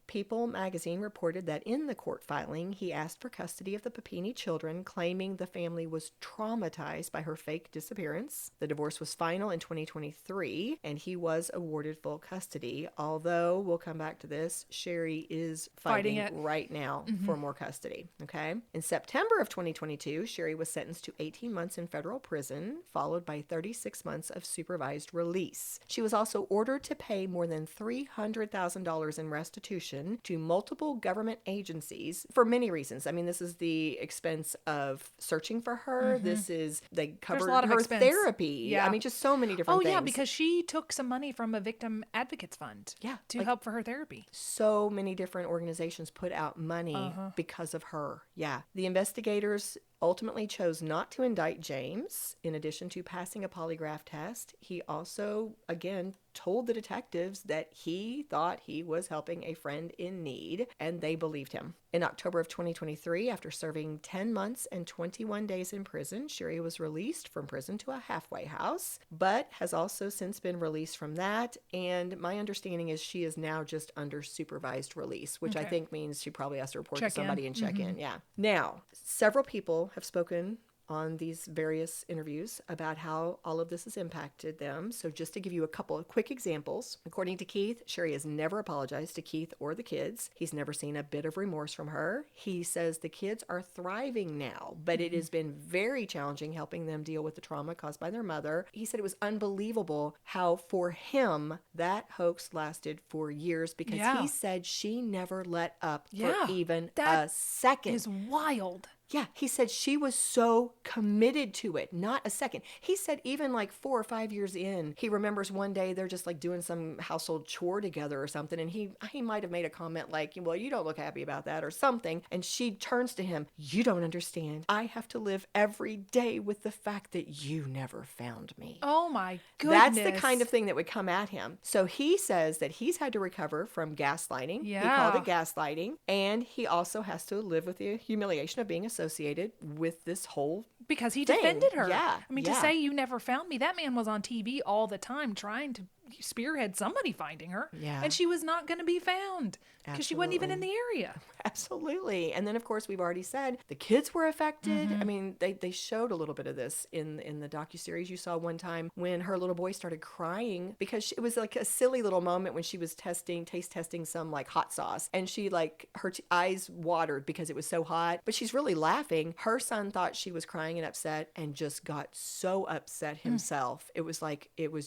People magazine reported that in the court filing, he asked for custody of the Papini children, claiming the family was traumatized by her fake disappearance. The divorce was final in 2023, and he was awarded full custody. Although, we'll come back to this, Sherri is fighting it right now for more custody. Okay. In September of 2022, Sherri was sentenced to 18 months in federal prison, followed by 36 months of supervised release. She was also ordered to pay more than $300,000 in restitution to multiple government agencies for many reasons. I mean, this is the expense of searching for her. This is, they covered her therapy. Yeah. I mean, just so many different things. Oh, yeah, because she took some money from a victim advocates fund to help for her therapy. So many different organizations put out money because of her. Yeah. The investigators ultimately chose not to indict James. In addition to passing a polygraph test, he also, again, told the detectives that he thought he was helping a friend in need, and they believed him. In October of 2023, after serving 10 months and 21 days in prison, Sherri was released from prison to a halfway house, but has also since been released from that. And my understanding is she is now just under supervised release, which I think means she probably has to report to somebody and check in. Yeah. Now, several people have spoken on these various interviews about how all of this has impacted them. So just to give you a couple of quick examples, according to Keith, Sherri has never apologized to Keith or the kids. He's never seen a bit of remorse from her. He says the kids are thriving now, but it has been very challenging helping them deal with the trauma caused by their mother. He said it was unbelievable how for him that hoax lasted for years because he said she never let up for even a second. That is wild. Yeah, he said she was so committed to it, not a second. He said even like 4 or 5 years in, he remembers one day they're just like doing some household chore together or something. And he might have made a comment like, well, you don't look happy about that or something. And she turns to him, you don't understand. I have to live every day with the fact that you never found me. Oh my goodness. That's the kind of thing that would come at him. So he says that he's had to recover from gaslighting. Yeah. He called it gaslighting. And he also has to live with the humiliation of being associated with this whole because he thing. defended her. Yeah. I mean, to say you never found me, that man was on TV all the time trying to spearhead somebody finding her. Yeah. And she was not going to be found because she wasn't even in the area. Absolutely. And then, of course, we've already said the kids were affected. I mean, they showed a little bit of this in the docuseries. You saw one time when her little boy started crying because it was like a silly little moment when she was taste testing some like hot sauce. And she like, her eyes watered because it was so hot. But she's really laughing. Her son thought she was crying and upset and just got so upset himself. It was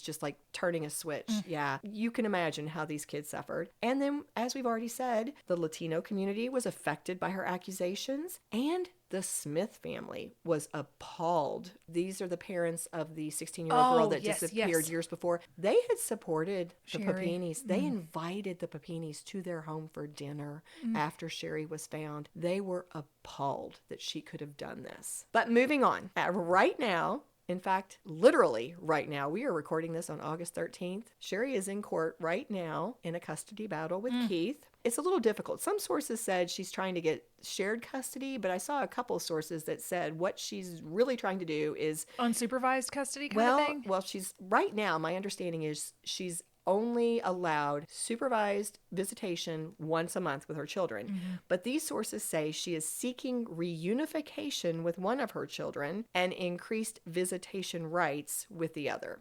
just like turning a switch. Yeah. You can imagine how these kids suffered. And then, as we've already said, the Latino community was affected by her accusations, and the Smith family was appalled. These are the parents of the 16-year-old girl that disappeared years before. They had supported the Papinis. They invited the Papinis to their home for dinner after Sherri was found. They were appalled that she could have done this. But moving on, right now, in fact, literally right now, we are recording this on August 13th. Sherri is in court right now in a custody battle with Keith. It's a little difficult. Some sources said she's trying to get shared custody, but I saw a couple of sources that said what she's really trying to do is unsupervised custody kind of thing? Well, she's right now, my understanding is she's only allowed supervised visitation once a month with her children. But these sources say she is seeking reunification with one of her children and increased visitation rights with the other.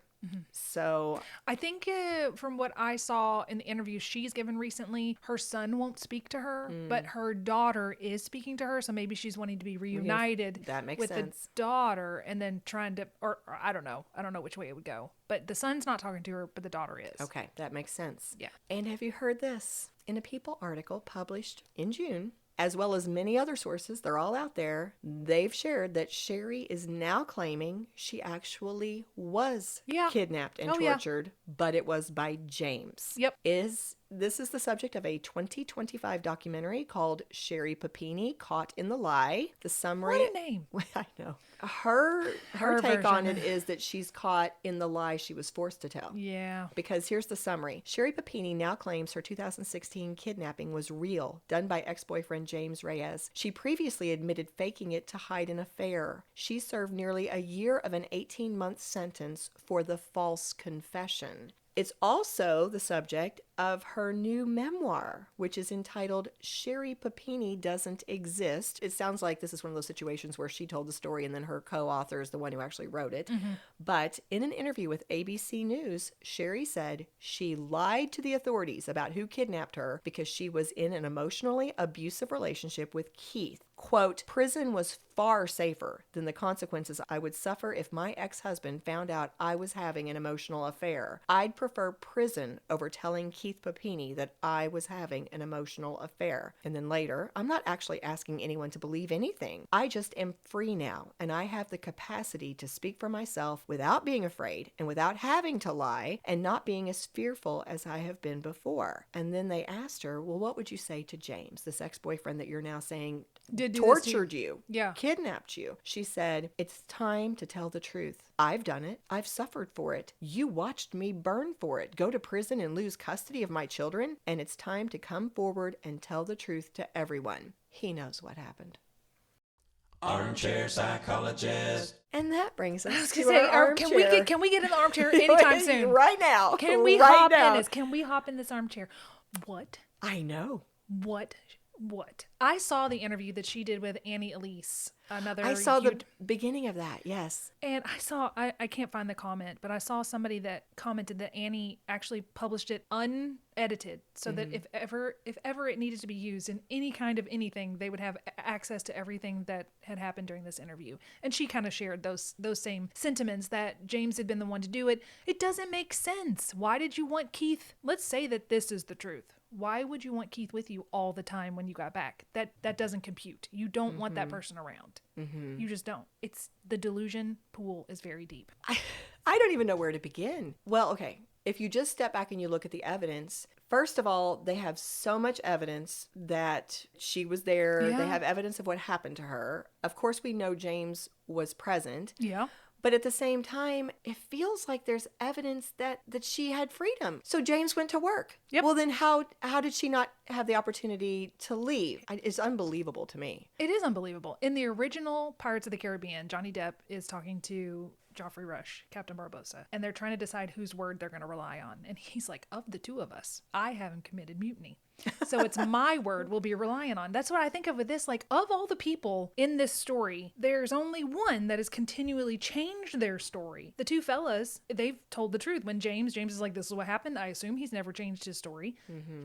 So I think from what I saw in the interview she's given recently, her son won't speak to her, but her daughter is speaking to her. So maybe she's wanting to be reunited that makes with sense. the daughter and then trying to, or I don't know. I don't know which way it would go. But the son's not talking to her, but the daughter is. Okay, that makes sense. Yeah. And have you heard this? In a People article published in June, as well as many other sources, they're all out there, they've shared that Sherri is now claiming she actually was kidnapped and tortured, but it was by James. Yep. This is the subject of a 2025 documentary called Sherri Papini, Caught in the Lie. The summary... What a name. I know. Her take on version. it is that she's caught in the lie she was forced to tell. Yeah. Because here's the summary. Sherri Papini now claims her 2016 kidnapping was real, done by ex-boyfriend James Reyes. She previously admitted faking it to hide an affair. She served nearly a year of an 18-month sentence for the false confession. It's also the subject of her new memoir, which is entitled Sherri Papini Doesn't Exist. It sounds like this is one of those situations where she told the story and then her co-author is the one who actually wrote it. But in an interview with ABC News, Sherri said she lied to the authorities about who kidnapped her because she was in an emotionally abusive relationship with Keith. Quote, prison was far safer than the consequences I would suffer if my ex-husband found out I was having an emotional affair. I'd prefer prison over telling Keith Papini that I was having an emotional affair. And then later, I'm not actually asking anyone to believe anything. I just am free now, and I have the capacity to speak for myself without being afraid and without having to lie and not being as fearful as I have been before. And then they asked her, well, what would you say to James, this ex-boyfriend that you're now saying tortured you, kidnapped you? She said, it's time to tell the truth. I've done it. I've suffered for it. You watched me burn for it, go to prison and lose custody of my children, and it's time to come forward and tell the truth to everyone. He knows what happened. Armchair psychologist. And that brings us to Say, our armchair. can we get in the armchair anytime soon? Right now. Can we hop in this? Can we hop in this armchair? What? I know. What? I saw the interview that she did with Annie Elise. I saw the beginning of that, yes. And I can't find the comment, but I saw somebody that commented that Annie actually published it unedited so that if ever it needed to be used in any kind of anything, they would have access to everything that had happened during this interview. And she kind of shared those same sentiments that James had been the one to do it. It doesn't make sense. Why did you want Keith? Let's say that this is the truth. Why would you want Keith with you all the time when you got back? That doesn't compute. You don't want that person around. You just don't. It's the delusion pool is very deep. I don't even know where to begin. Well, okay. If you just step back and you look at the evidence, first of all, they have so much evidence that she was there. Yeah. They have evidence of what happened to her. Of course, we know James was present. Yeah. But at the same time, it feels like there's evidence that she had freedom. So James went to work. Yep. Well, then how did she not have the opportunity to leave? It's unbelievable to me. It is unbelievable. In the original Pirates of the Caribbean, Johnny Depp is talking to Joffrey Rush, Captain Barbossa, and they're trying to decide whose word they're going to rely on. And he's like, of the two of us, I haven't committed mutiny. So it's my word we'll be relying on. That's what I think of with this. Like, of all the people in this story, there's only one that has continually changed their story. The two fellas, they've told the truth. When James is like, this is what happened. I assume he's never changed his story.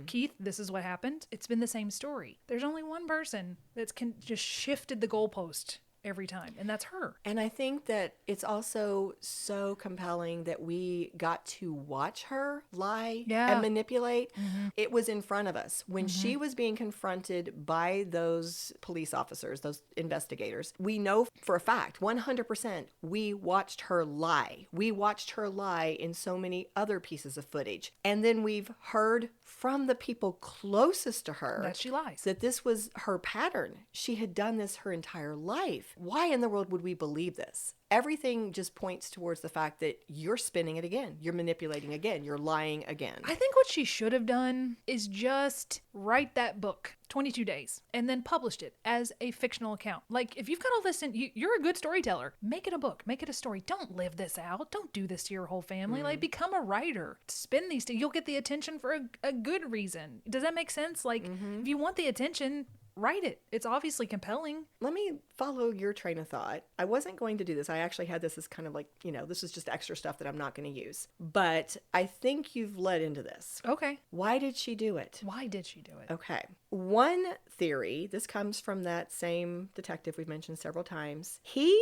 Keith, this is what happened. It's been the same story. There's only one person that's just shifted the goalpost every time, and that's her. And I think that it's also so compelling that we got to watch her lie and manipulate. It was in front of us. When she was being confronted by those police officers, those investigators, we know for a fact, 100%, we watched her lie. We watched her lie in so many other pieces of footage. And then we've heard from the people closest to her that she lies. That this was her pattern. She had done this her entire life. Why in the world would we believe this? Everything just points towards the fact that you're spinning it again. You're manipulating again. You're lying again. I think what she should have done is just write that book 22 days, and then published it as a fictional account. Like, if you've got all this in, you're a good storyteller. Make it a book. Make it a story. Don't live this out. Don't do this to your whole family. Like, become a writer. Spin these. You'll get the attention for a good reason. Does that make sense? Like, if you want the attention, write it. It's obviously compelling. Let me follow your train of thought. I wasn't going to do this. I actually had this as kind of like, this is just extra stuff that I'm not going to use. But I think you've led into this. Okay. Why did she do it? Why did she do it? Okay. One theory, this comes from that same detective we've mentioned several times. He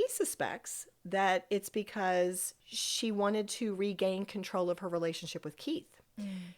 suspects that it's because she wanted to regain control of her relationship with Keith.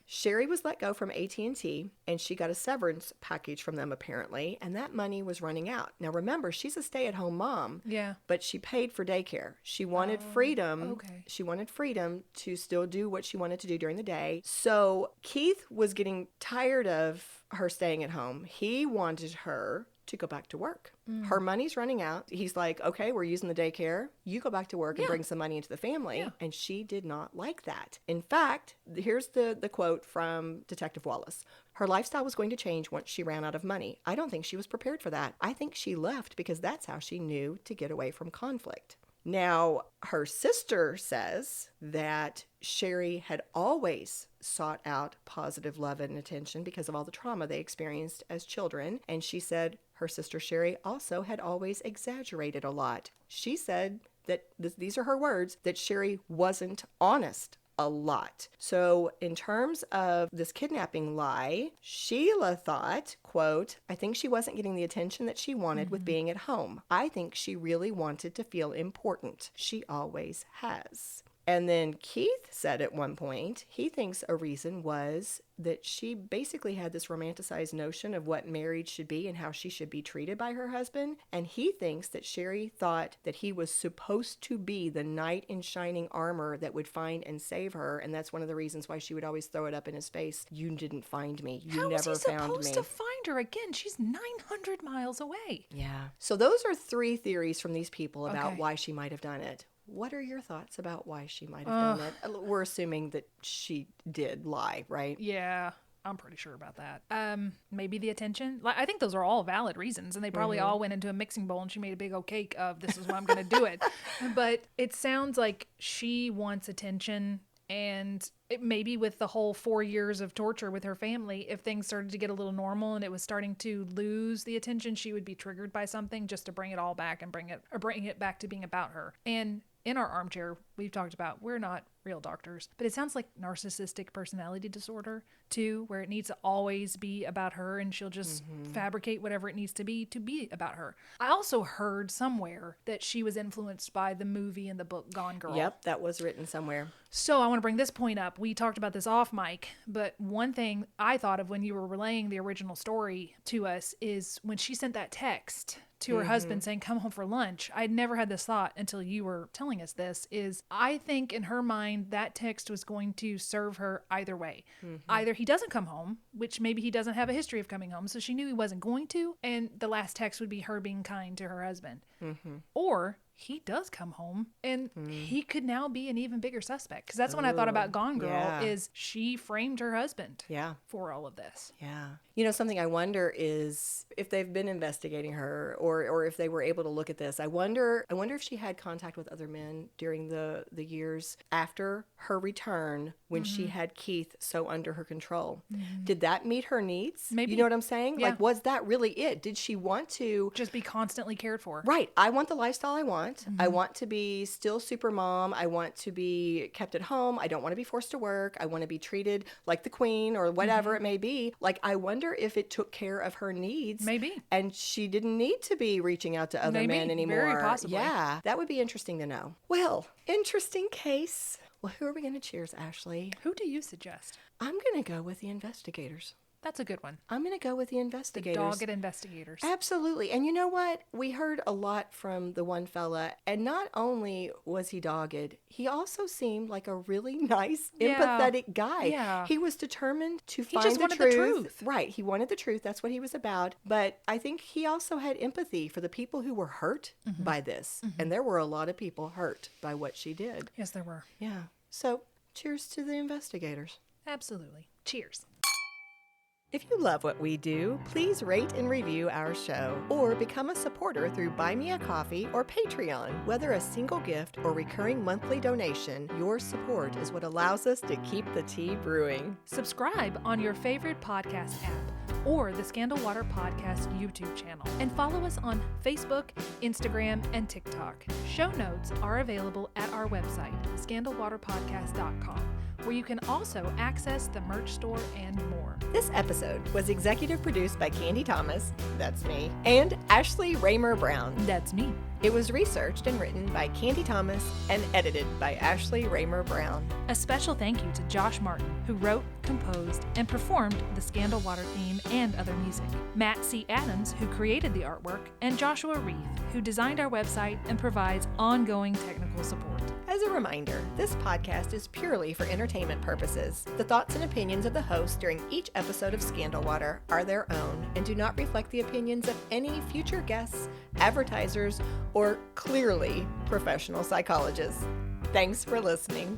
Sherri was let go from AT&T, and she got a severance package from them, apparently, and that money was running out. Now, remember, she's a stay-at-home mom, but she paid for daycare. She wanted freedom. Okay. She wanted freedom to still do what she wanted to do during the day. So Keith was getting tired of her staying at home. He wanted her to go back to work. Her money's running out. He's like, okay, we're using the daycare. You go back to work and bring some money into the family. Yeah. And she did not like that. In fact, here's the quote from Detective Wallace. Her lifestyle was going to change once she ran out of money. I don't think she was prepared for that. I think she left because that's how she knew to get away from conflict. Now, her sister says that Sherri had always sought out positive love and attention because of all the trauma they experienced as children. And she said her sister Sherri also had always exaggerated a lot. She said that, these are her words, that Sherri wasn't honest a lot. So in terms of this kidnapping lie, Sheila thought, quote, I think she wasn't getting the attention that she wanted with being at home. I think she really wanted to feel important. She always has. And then Keith said at one point, he thinks a reason was that she basically had this romanticized notion of what marriage should be and how she should be treated by her husband. And he thinks that Sherri thought that he was supposed to be the knight in shining armor that would find and save her. And that's one of the reasons why she would always throw it up in his face. You didn't find me. You never found me. How was he supposed to find her again? She's 900 miles away. Yeah. So those are three theories from these people about why she might have done it. What are your thoughts about why she might have done it? We're assuming that she did lie, right? Yeah, I'm pretty sure about that. Maybe the attention. I think those are all valid reasons, and they probably all went into a mixing bowl, and she made a big old cake of this is why I'm going to do it. But it sounds like she wants attention, and maybe with the whole 4 years of torture with her family, if things started to get a little normal and it was starting to lose the attention, she would be triggered by something just to bring it all back and bring it back to being about her. And in our armchair, we've talked about we're not real doctors, but it sounds like narcissistic personality disorder too, where it needs to always be about her and she'll just fabricate whatever it needs to be about her. I also heard somewhere that she was influenced by the movie and the book Gone Girl. Yep, that was written somewhere. So I want to bring this point up. We talked about this off mic, but one thing I thought of when you were relaying the original story to us is when she sent that text to her husband saying, come home for lunch. I'd never had this thought until you were telling us this, is I think in her mind that text was going to serve her either way. Either he doesn't come home, which maybe he doesn't have a history of coming home, so she knew he wasn't going to, and the last text would be her being kind to her husband. Or he does come home and he could now be an even bigger suspect. Because that's when I thought about Gone Girl, is she framed her husband for all of this. Yeah. You know, something I wonder is if they've been investigating her or if they were able to look at this. I wonder if she had contact with other men during the years after her return when she had Keith so under her control. Did that meet her needs? Maybe. You know what I'm saying? Yeah. Like, was that really it? Did she want to just be constantly cared for? Right. I want the lifestyle I want. I want to be still super mom. I want to be kept at home. I don't want to be forced to work. I want to be treated like the queen or whatever it may be. Like, I wonder if it took care of her needs. Maybe. And she didn't need to be reaching out to other men anymore. Very possibly. Yeah. That would be interesting to know. Well, interesting case. Well, who are we going to cheers, Ashley? Who do you suggest? I'm going to go with the investigators. That's a good one. I'm going to go with the investigators. The dogged investigators. Absolutely. And you know what? We heard a lot from the one fella. And not only was he dogged, he also seemed like a really nice, empathetic guy. Yeah. He was determined to He find just wanted the truth. Right. He wanted the truth. That's what he was about. But I think he also had empathy for the people who were hurt by this. And there were a lot of people hurt by what she did. Yes, there were. Yeah. So cheers to the investigators. Absolutely. Cheers. If you love what we do, please rate and review our show or become a supporter through Buy Me a Coffee or Patreon. Whether a single gift or recurring monthly donation, your support is what allows us to keep the tea brewing. Subscribe on your favorite podcast app or the Scandal Water Podcast YouTube channel, and follow us on Facebook, Instagram, and TikTok. Show notes are available at our website, scandalwaterpodcast.com, where you can also access the merch store and more. This episode was executive produced by Candy Thomas, that's me, and Ashley Raymer Brown, that's me. It was researched and written by Candy Thomas and edited by Ashley Raymer Brown. A special thank you to Josh Martin, who wrote, composed, and performed the Scandal Water theme and other music. Matt C. Adams, who created the artwork, and Joshua Reeve, who designed our website and provides ongoing technical support. As a reminder, this podcast is purely for entertainment purposes. The thoughts and opinions of the hosts during each episode of Scandal Water are their own and do not reflect the opinions of any future guests, advertisers, or clearly professional psychologists. Thanks for listening.